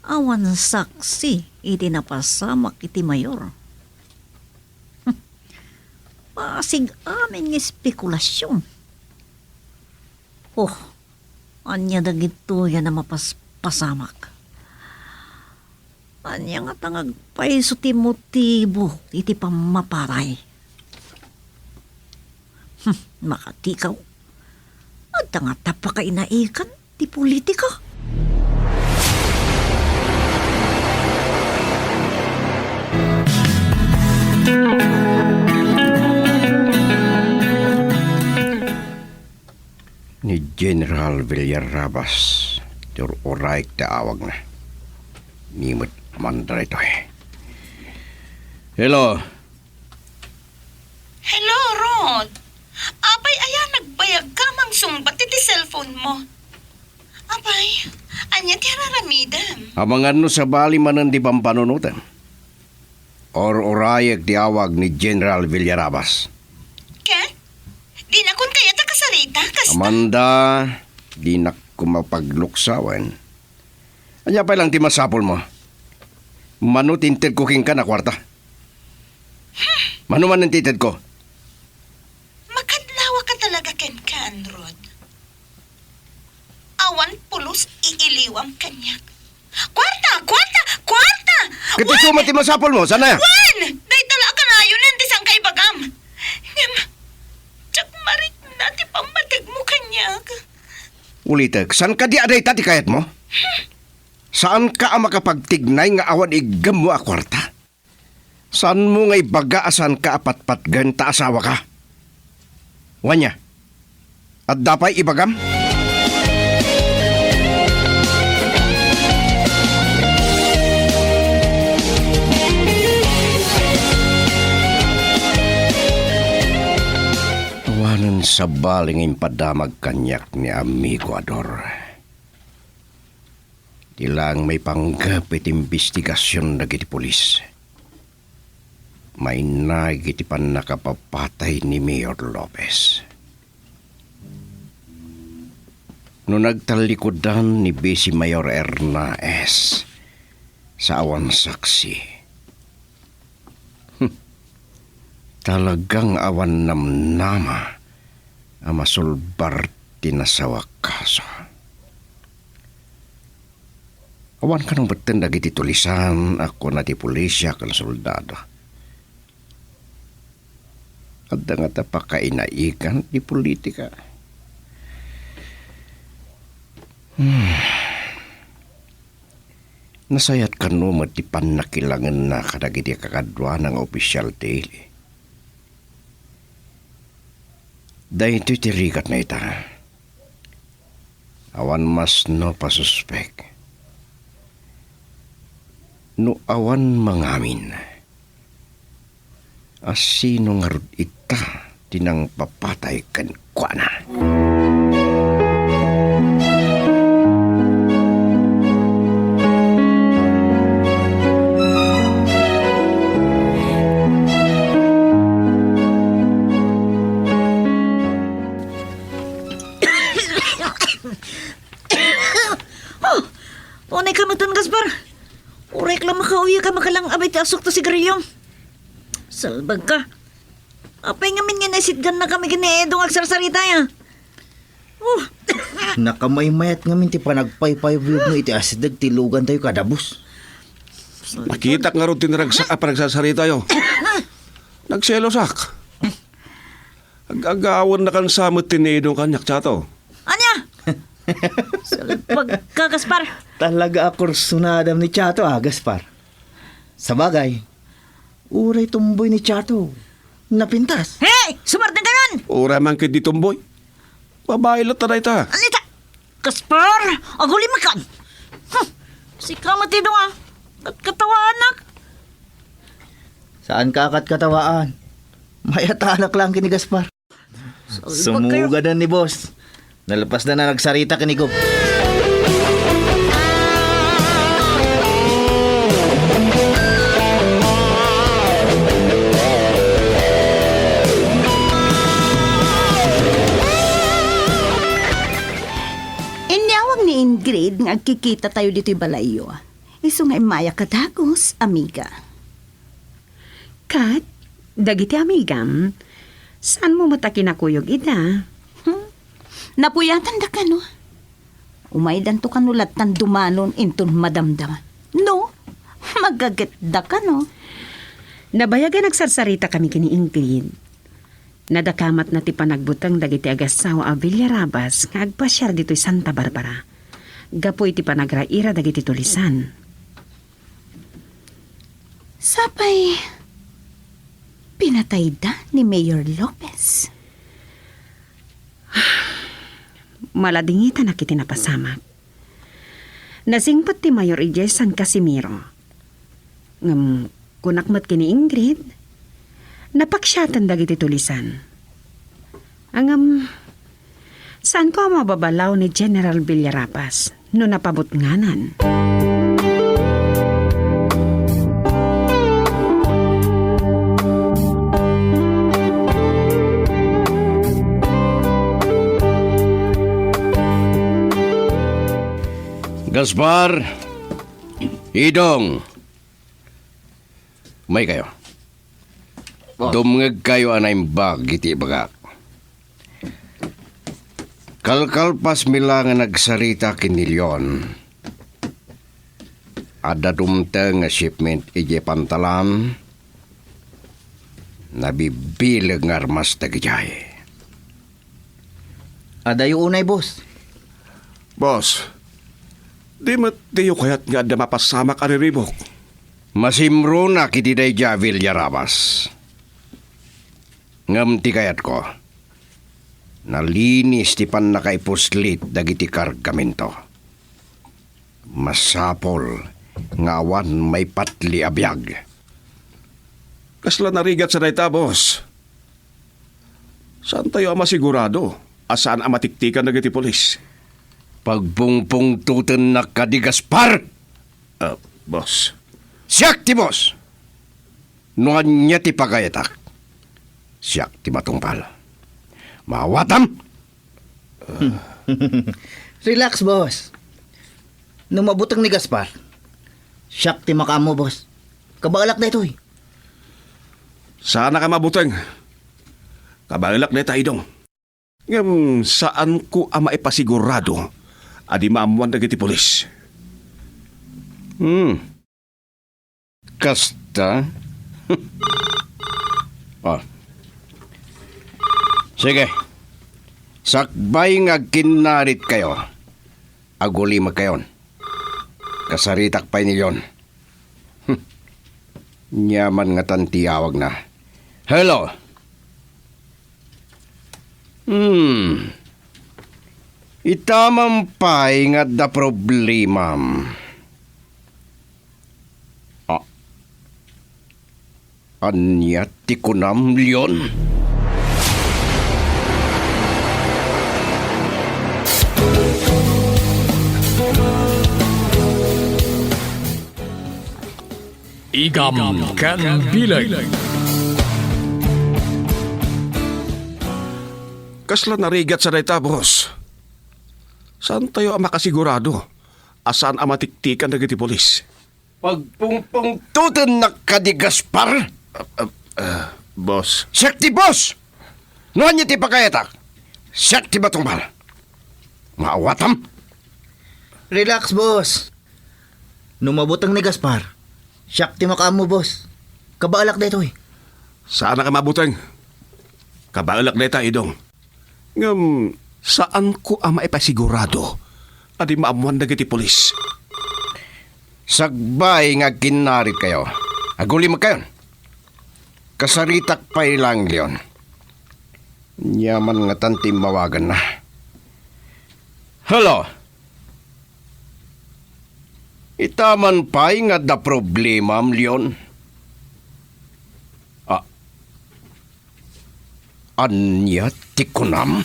Awan saksi iti napasamak iti Mayor. Pasig amin ng spekulasyon. Anya dagito yan na mapaspasamak. Anya nga tangag paiso ti motibo iti pamaparay. Makatikaw. At nga tapa ka inaikan ti politika. Ni General Villarrabas, tur oray ta awag na. Nimot mandra ito eh. Hello. Hello, Rod. Apay, ayan, nagbayag ka mang sumbat iti cellphone mo. Apay, anya ti hararamidam. Amangan no sa bali manan di pampanunutan. Or orayag di awag ni General Villarrabas. Ken? Di na kun kaya ta kasarita, kasta. Amanda, di na kumapagluksawan. Anya pa lang ti masapol mo. Mano tinted ko king ka na kwarta. Mano man ang tinted ko. Makadlawa ka talaga, Ken, Rod. Awan pulos iiliwam kanyak. Kwarta! Kati sumat ti masapol mo, sana? Wan! Day tala ka na yun, hindi sang kay bagam. Ngam, tsak marit na ti pamatag mo kanyak. Ulitag, saan ka di aday tati kayat mo? Saan ka ang makapagtignay nga awan igam mo a kwarta? Saan mo nga ibagaasan ka apatpatgan ta asawa ka? Wanya, at dapay ibagam? Awanan sa baling impadamag kanyak ni amigo Ador. Ilang may panggapit investigasyon na giti polis. May nagiti pan nakapapatay ni Mayor Lopez. No nagtalikodan ni Bisi Mayor Hernandez sa awan saksi. Talagang awan namnama ang masulbar tinasawa kaso. Awan ka nang batin dagiti tulisan ako na ti pulisya kan soldado. At nga tapakainaikan di politika. Nasayat ka no matipan na kilangan na kadagiti kakadwa ng official daily. Dahil ito'y tirikat na ita. Awan mas no pasuspek. No awan mangamin. Asino nga ita tinang papatay kan kwa na. Unay ka matan, Gaspar. Urek lang makauya ka makalang abay ti asok to si Grillong. Salbag ka. Apay nga min nga naisitgan na kami giniedong agsarsarita ya. Oh, Nakamaymayat nga min ti panagpaypayvlog no iti asidag tilugan tayo kadabos. Nakita nga rin tinaragsak pa nagsasarita yo. Nagselosak. Agagawan na kan samot tinidong kanyak tsato. anya? Salbag ka, Gaspar. Talaga ako sunadam ni Chato Gaspar. Sa bagay, uray tumboy ni Chato. Napintas. Hey! Sumartin ka yan! Ura man kit di tumboy. Babae lang taday ta. Anita! Gaspar! Aguli makan! Huh, si Kamatidong katawaan. Saan kakat katawaan? May atanak lang kini Gaspar. Sumuga na ni boss. Nalapas na nagsarita kini Gob. Inyawag ni Ingrid nga kikita tayo dito'y balayo. Iso nga imaya kadagos, amiga. Kat, dagiti amigam, saan mo matakin akuyog ida? Napuyatan da ka, no? Umaydan to kanulat tan dumanon inton madamdam. No? Magagat da ka, no? Nabayagan nagsarsarita kami kini Ingrid. Nadakamat na ti panagbutang dagiti agasawa a Villarabas nga agpasyar dito'y Santa Barbara. Gapoy ti panagraira dagiti tulisan. Sapay, pinatay da ni Mayor Lopez. Maladingita na kiti napasamak. Nasingpat ti Mayor Ije San Casimiro. Kunakmat kini Ingrid, napaksyatan dagiti tulisan. Saan ko mababalaw ni General Villarapas no napabot nganan? Gaspar, Idong, may kayo. Dumngag kayo anay bag iti bagak. Kalkalpas mila nga nagsarita kinilyon. Ada dumta nga shipment ije pantalan. Nabibilag nga armas tagijay. Adayo unay boss. Boss, di matiyo kayat nga da mapasamak ariribok. Masimro na kiti day Javil Yarabas. Ngam ti kayat ko. Nalinis ti pan nakaipuslit dagiti kargamento. Masapol nga awan may patli abiyag. Kasla narigat sa dayta, boss. Saan tayo masigurado? Asaan ang matiktikan na giti polis? Pagpungpung tuten na kadi Gaspar. Boss. Siyak ti boss. Nuan niya ti pagayatak. Siyak ti matungpal. Mawatam. Relax boss. Nung mabutang ni Gaspar, siyak ti makamo boss. Kabalak na ito Sana ka mabuteng. Kabalak na tayo. Ngam, saan ko ang maipasigurado adi maamuan na giti polis? Kasta. Oh. Sige. Sakbay nga kinarit kayo. Aguli magkayon. Kasaritak pa nilyon. Nyaman nga tantiyawag na. Hello. Itamampay nga da problemam. Anya ti kunam lyon. Igam Ken Bilag. Kasla narigat sa dayta, boss. Saan tayo ang makasigurado? Asaan ang matiktikan dagiti polis? Pagpungpung tutan nakadigaspar. Boss, Sakti boss! Nuhan niya ti pakayatak. Sakti ba tumbal? Maawatam? Relax, boss. Numabutang ni Gaspar. Shakti makaam mo, boss. Kabaalak dito eh. saan ka mabutang? Kabaalak dayta, idong. Ngam, saan ko ang maipasigurado? Adi maamuan dagiti polis. Sagbay nga kinarit kayo. Aguli mo kayo. Kasaritak pa ilang leon. Yaman nga tanti mawagan na. Hello? Itaman pa nga da problema, Leon. Anya tikunam?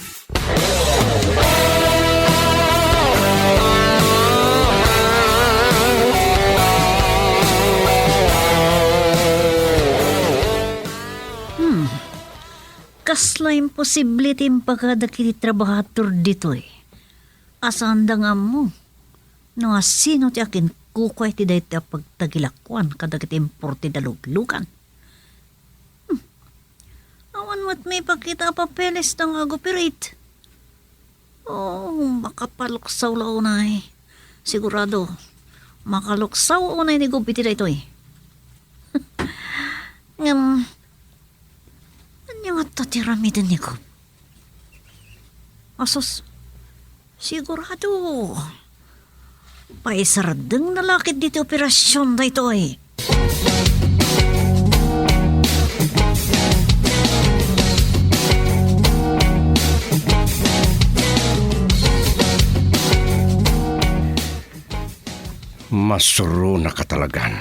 Kasla imposible tim pagkadakiti trabahator dito eh. Asan da nga mo? No sino ti akin kukway ti dahi ti pagtagilakwan kadagiti importe daluglugan. Awan mo't may pakita papeles ng agoperate. Oh, makapaluksaw lao na eh. Sigurado, makaluksaw unay ni gupiti da ito eh. Ngam, ano nga tatiramidan ni Gub? Asos, sigurado, paisaradang nalakit dito operasyon da ito eh. Masuro na katalagan.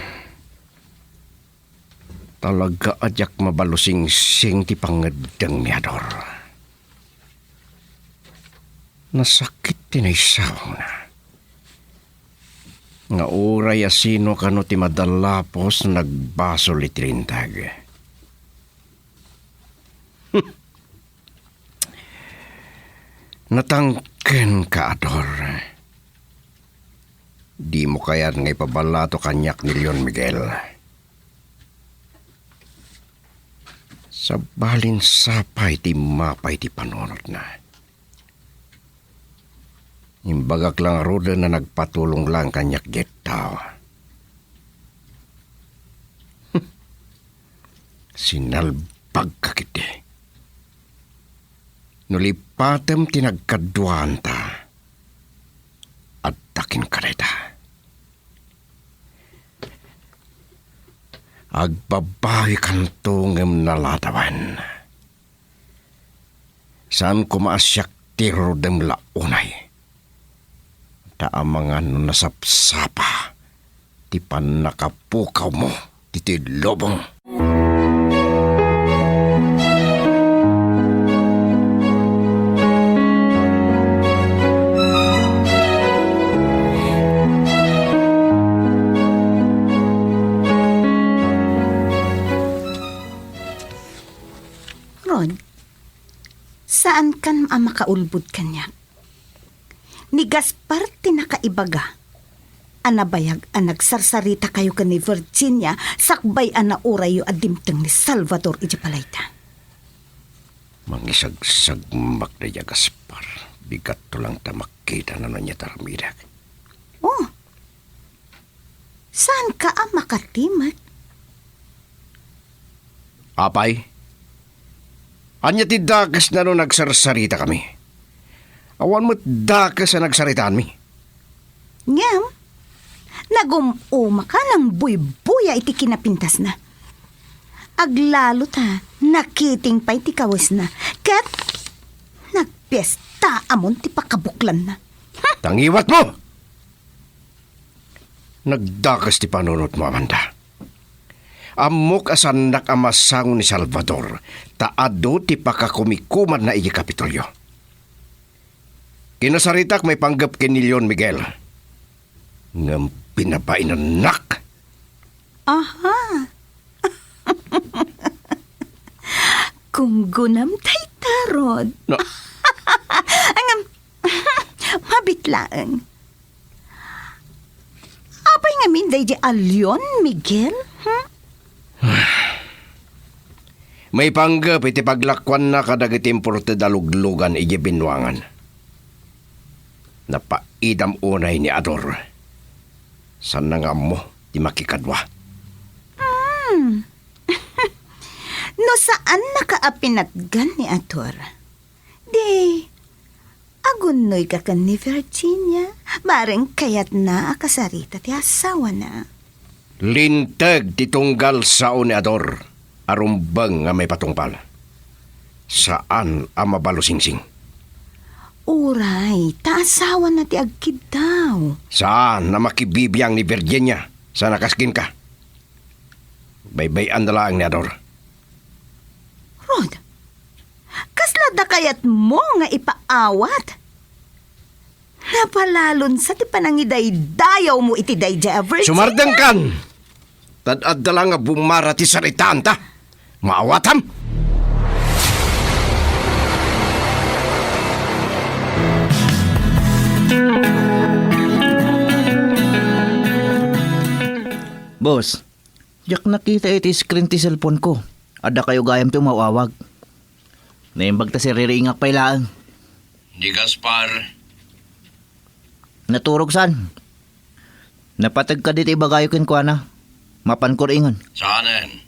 Talaga ajak mabalusing-sing ti pangadang miyador. Nasakit tinaysaw na. Nga uray asino kano ti madalapos nagbasol itrintag. Natangken ka, Ador. Di mo kaya nga ipabalato kanyak ni Leon Miguel. Sa balin sapay ti mapay ti panunod na. Imbagak lang roda na nagpatulong lang kanyak getaw. Sinalbag kakiti. Nulipatem tinagkaduan ta. At takin kareta. Agbabawi kantong nalatawan. Saan kumaasyak tiro dem launay. Taamangan nasapsapa. Ti panakapukaw mo. Ti lobong. Ron, saan kan ang makaulbud kanya? Ni Gaspar tinakaibaga. Anabayag ang nagsarsarita kayo ka ni Virginia sakbay ang naurayo at dimteng ni Salvador Ijapalayta. Mangisagsagmak na ya Gaspar. Bigat to lang ta makita na niya taramidak. Oh, saan ka ang makatimat? Apay? Anya ti dakas na no nagsarsarita kami. Awan mo't dakas na nagsaritaan mi. Ngam, nagumuma ka ng buy-buya iti kinapintas na. Aglalo ta, nakiting pa iti kawas na. Kat, nagpesta amon ti pakabuklan na. Tangiwat mo! Nagdakas ti panunot mo, Amanda. Amok asanak amasang ni Salvador, taado ti pakakumikuman na iya Kapitolyo. Kinasaritak may panggap kin ni Leon Miguel. Ngam pinabain na nak. Aha. Kung gunam tay tarod. No. Angam, mabitlaan. Apay nga minday di alyon, Miguel? May panggap iti paglakwan na kadagiti importe daluglugan iji binwangan. Napaidam unay ni Ador. San nga mo di makikadwa. No saan nakaapinatgan ni Ator? Di, agunoy ka kan ni Virginia. Bareng kayat na akasarita ti asawa na. Lintag titunggal sao ni Ador. Arumbang nga may patungpal. Saan ang mabalusingsing? Uray, taasawa na ti agkid daw. Saan na makibibiyang ni Virginia sa nakaskin ka? Baybayan na lang ni Ador. Rod, kaslada kayat mo nga ipaawat? Napalalon sa ti panangiday dayaw mo iti day Virginia. Sumardang kan! Tad-ad na lang nga bumara ti saritaan ta. Maawatam! Boss, yak nakita iti screen ti cellphone ko. Ada kayo gayam ti umawawag. Naimbag ta si ririingak pailaan. Di Gaspar, Naturog san? Napatag ka dito ibagayo kin kwa na. Mapan ko ringon. saanen?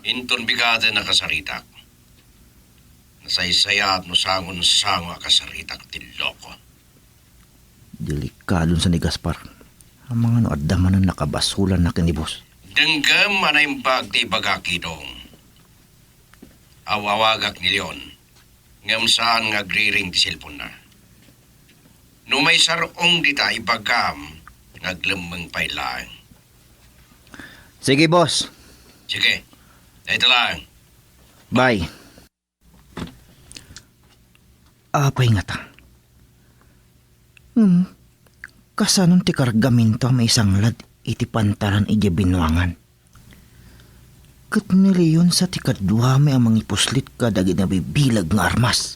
Inton bigate nakasaritak. Nasaysayat no sangon-sango akasaritak tiloko. Delikadon sa ni Gaspar. Ang mga no addaman na nakabasulan na kinibos. Denggam manaimbag ti bagakidong. Awawagak ni Leon. Ngam saan nga griring ti silpon na. No may sarong dita ibagam, naglemeng pailang. Sige boss. Sige, ito lang. Bye. Apay nga ta. Kasanon ti kargaminto may isang lad iti pantaran iti binwangan. Kat niliyon sa ti kadwa may amang ipuslit ka dagi na bibilag nga armas.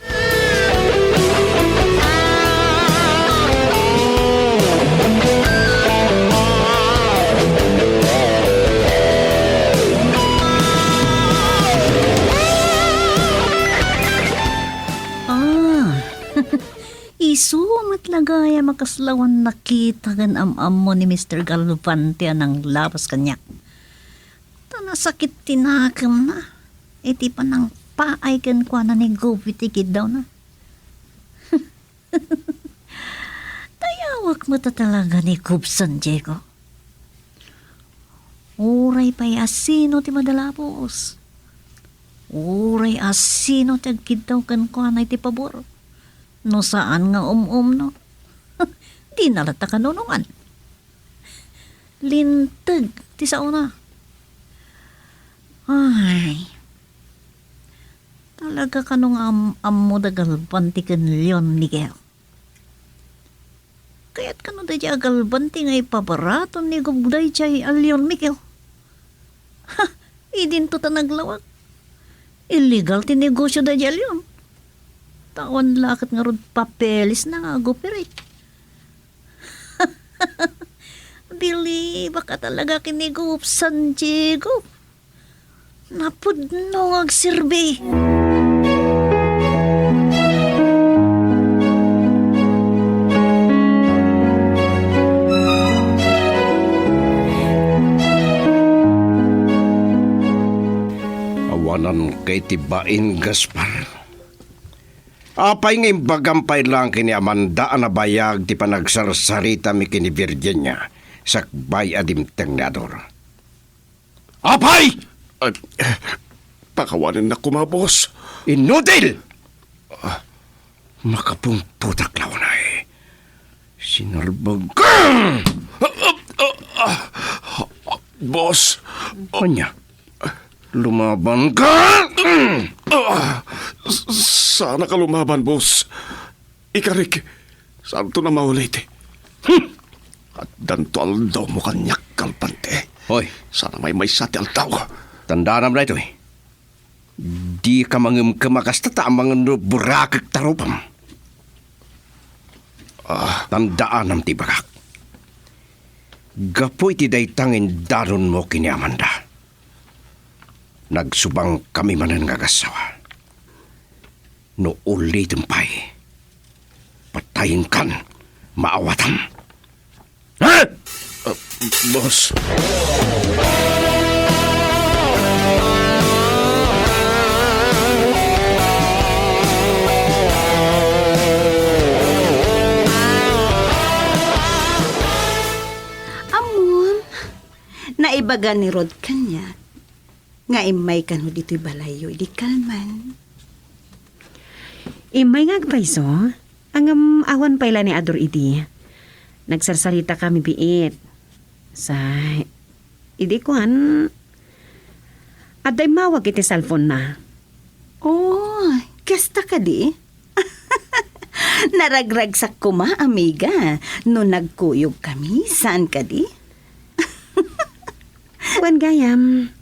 Isumat lagaya makaslawan nakita gan am mo ni Mr. Galvante ng labas kanya. Tanasakit tinakam na. Iti pa ng paay kan kwa na ni Govitikid daw na. Tayawak mo ta talaga ni Coop San Diego. Uray pa'y asino ti madalapos. Uray asino ti agkid daw kan kwa na iti pabor. No saan nga no? Di nalata kanunungan. Lintag, ti sauna. Ay, talaga kanong ammo dagalban ti kan Leon Miguel. Kaya't kano da di agalban ti nga ipabaraton ni Gubday chay al Leon Miguel. Ha, idin to ta naglawag. Illegal ti negosyo da di al Leon. Taon lakat nga rod papelis na nga cooperate. Dili, baka talaga kinigup San Diego. Napudno agsirbi. Awanan kay tibain, Gaspar. Apay nga imbagampay lang kini Amanda na bayag ti panagsarsarita mi kini Virginia sakbay adimteng ni Ador. Apay! Pakawanan na ko, mga boss. Inutil! Makapungputak law na eh. Sinarbag ka! Boss, Kanya, lumaban ka! sana ka lumaban, boss. Ikarik, saan to na maulit eh. At dantual daw mo kanyak kalpante. Hoy, Sana may sati ang tao. tandaan mo na ito eh. Di ka kemakakas ang mga burakak tarupam. Tandaan ang tibagak. Gapoy ti daytangin daron mo kini Amanda. Nagsubang kami manan nga gasawa. No uli tempay. Patayin kan, maawatam. Ha? Boss. Amon, naibaga ni Rod kanya. Nga imay ka no dito'y balayo, di kalman. Imay nga agpaiso, ang awan paila ni Ador idi. Nagsarsarita kami biit. Sa, idi ko aday mawag iti cellphone na. Oh, kasta ka di? Naragragsak ko ma, amiga. No nagkuyog kami, saan ka di? Wan gayam.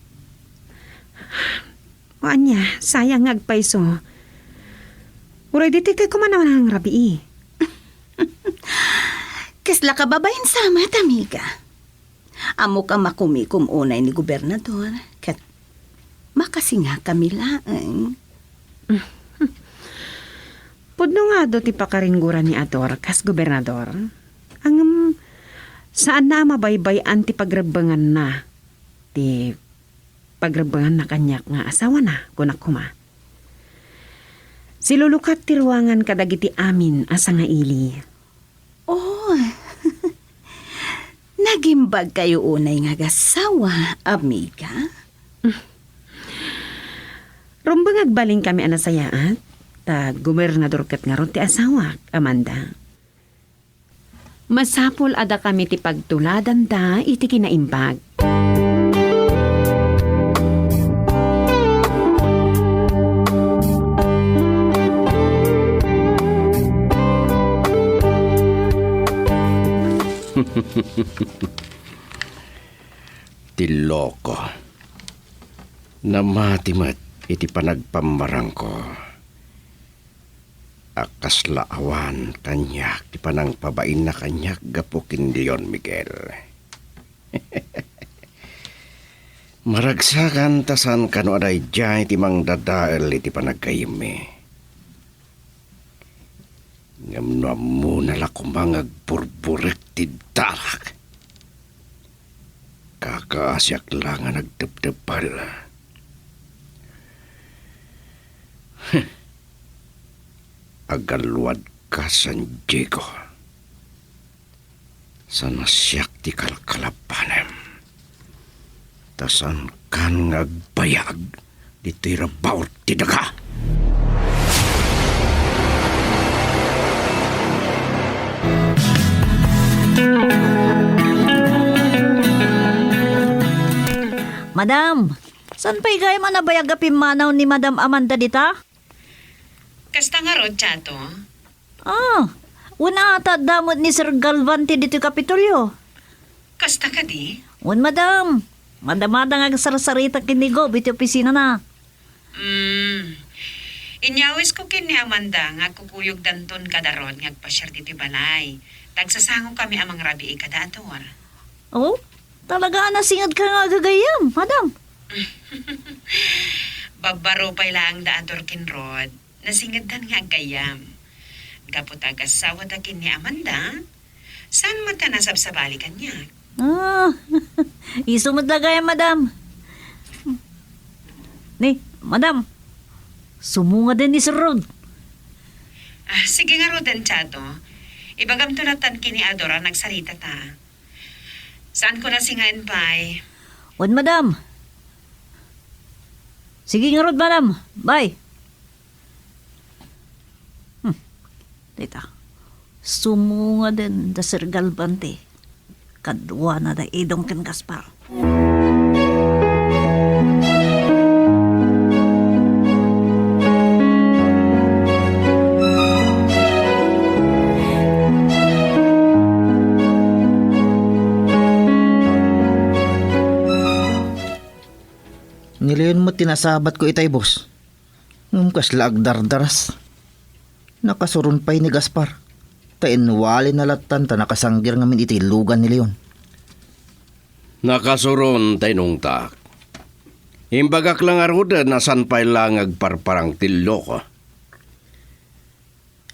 O anya, sayang agpaiso. Uray diti kay kumanawan ang rabi. Kasla ka babayin sama, amiga. Amo ka makumikum unay ni gobernador. Kat makasinga kami laang. Pudno nga do ti pakaringguran ni Ador kas gobernador. Ang saan na mabaybayan ti pagrebangan na. Ti pagrebangan na kanyak nga asawa na kunak kuma. Silulukat ti ruangan kadagiti amin asa nga ili. Oh, nagimbag kayo unay nga gasawa, amiga. Rumbang agbaling kami anasayaat. Ta gobernador kat nga ron ti asawa, Amanda. Masapol ada kami ti pagtuladan da iti kinaimbag. Tiloko. Namatimat iti panagpamarang ko. Akas laawan kanyak di panang pabain na kanyak gapukin Leon Miguel. Maragsakan tasan kano aday dyan iti mang dadael iti panagkayimi. Ngamnam mo nalakumang agburburek ti darak. Kakaasyak lang nga nagdebdebal. Agalwad ka San Diego. Sa nasyak ti kalkalapanem. Tasan kan ngagbayag dito'y rabaw ti daga. Madam, saan pa'y gaya man nabayag manaw ni Madam Amanda dita? Kasta nga rod, Chato. Una ata damot ni Sir Galvante dito Kapitolyo. Kasta ka di? Madam. Madamada nga sarsarita kinigo, biti opisina na. Inyawis ko kin ni Amanda nga kukuyog danton kadaron nga agpasyar diti balay. Tagsasango kami amang rabi ikadator. Oh, talaga nasingad ka nga gagayam, madam. Bagbaro pa ilang daador kin Rod. Nasingadan nga agayam. Gapot agasawa da kin ni Amanda. Saan mata nasabsabali kanya? Isumad na gaya, madam. Ni, madam. Sumunga din ni Sir Rod. Sige nga Rodan, Chato. Ibagam to natan kini Adora nagsarita ta. Saan ko nasingain pa'y? Wan, madam. Sige nga Rod, madam. Bye. Dita. Sumunga din da Sir Galvante. Kadwa na da idong ken Gaspar. Leon mo tinasabat ko itay, boss. Kasla agdardaras. Nakasurun pa'y ni Gaspar. Tainwali na latan ta nakasanggir ngamin iti lugan ni Leon. Nakasuron tayo nung tak. Imbagak lang aruda na san pa'y lang agparparang tilo ko.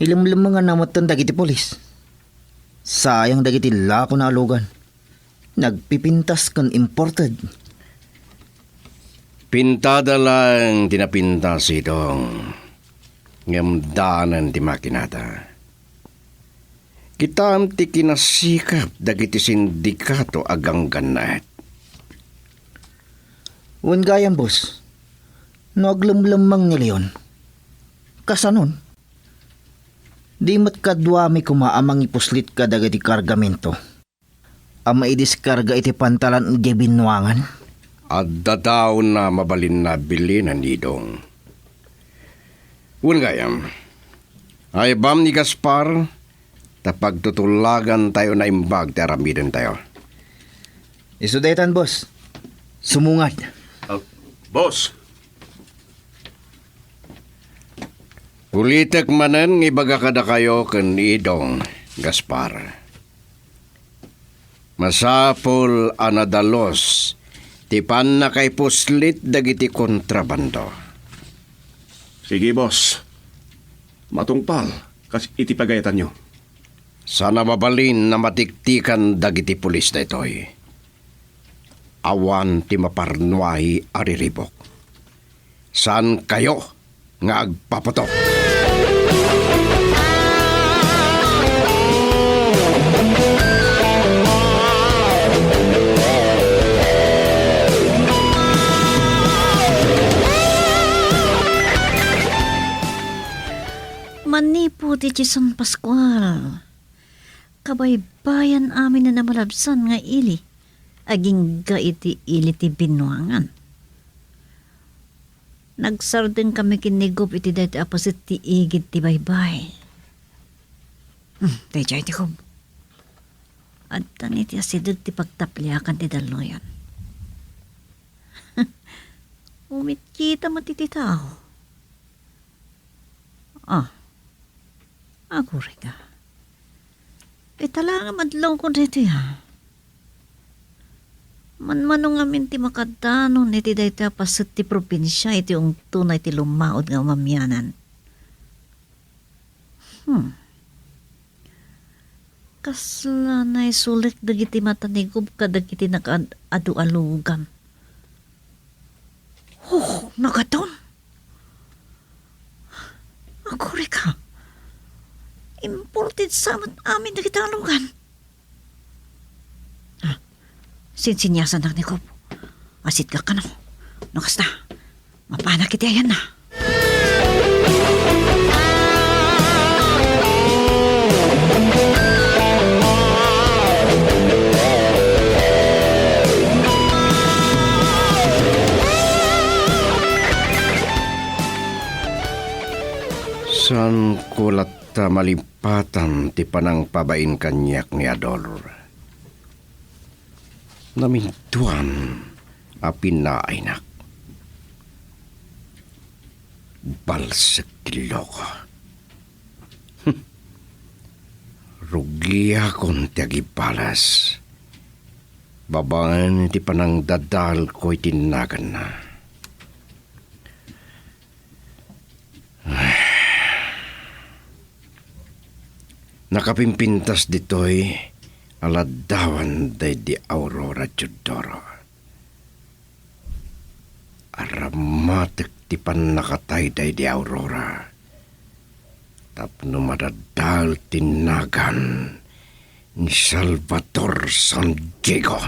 Ilimlim nga namatan dagiti polis. Sayang dagiti lako na alugan. Nagpipintas kan imported. Pintada lang tinapintas itong ngamdanan ti makinata. Kita ti kinasikap dagiti sindikato agang ganat. Wan gayam, boss. No aglamlamang ni Leon. Kasanon? Di mat kadwami kumaamang ipuslit ka dagiti kargamento. Ama idiskarga iti pantalan iti binwangan. At dataw na mabalin na bilin na nidong. Gayam, ay bam ni Gaspar, tapag tutulagan tayo na imbag ti aramiden tayo. Isudaytan, boss. Sumungat. Boss, Ulitek manen ibaga kada kayo ken idong, Gaspar. Masapol anadalos, tipan na kay puslit dagiti kontrabando. sige boss. Matungpal, kas itipagayatan nyo. Sana mabalin na matiktikan dagiti pulis na ito'y. Awan ti maparnuahi ariribok. San kayo nga agpaputok? Manipo ti San Pascual. Kabaybayan amin na namalabsan nga ili. Aging ga iti ili ti binwangan. Nagsardeng kami kinigop iti dati apasit ti igid ti baybay. Tejay ti kob. At tani ti asideg ti pagtaplyakan ti daloyan. Umikita mo ti tao. Ako rin ka. Talaga madlaw ko dito ya. Manmanong amin ti makadano niti dayta pasit ti probinsya iti yung tunay ti lumaod nga mamyanan. Kasla na isulik dagiti matanigub ka dagiti nakaadu-alugan. Nagaton. Ako rin ka. Imported sa amin na kitalugan. Sinsinyasan na ni Kob. Asit ka ka no. Nakasta. Mapana kita yan na. San kulat ta malimpatan ti panang pabain kanyak ni Ador. Namintuan apin na ainak. Balsek ti loko. Rugi akong ti agibalas. Babaan ti panang dadal ko'y tinagan na. Nakapimpintas dito'y aladawan day di Aurora Judoro. Aramatek ti pan nakatay day di Aurora. Tapno madadal tinagan ni Salvador San Diego.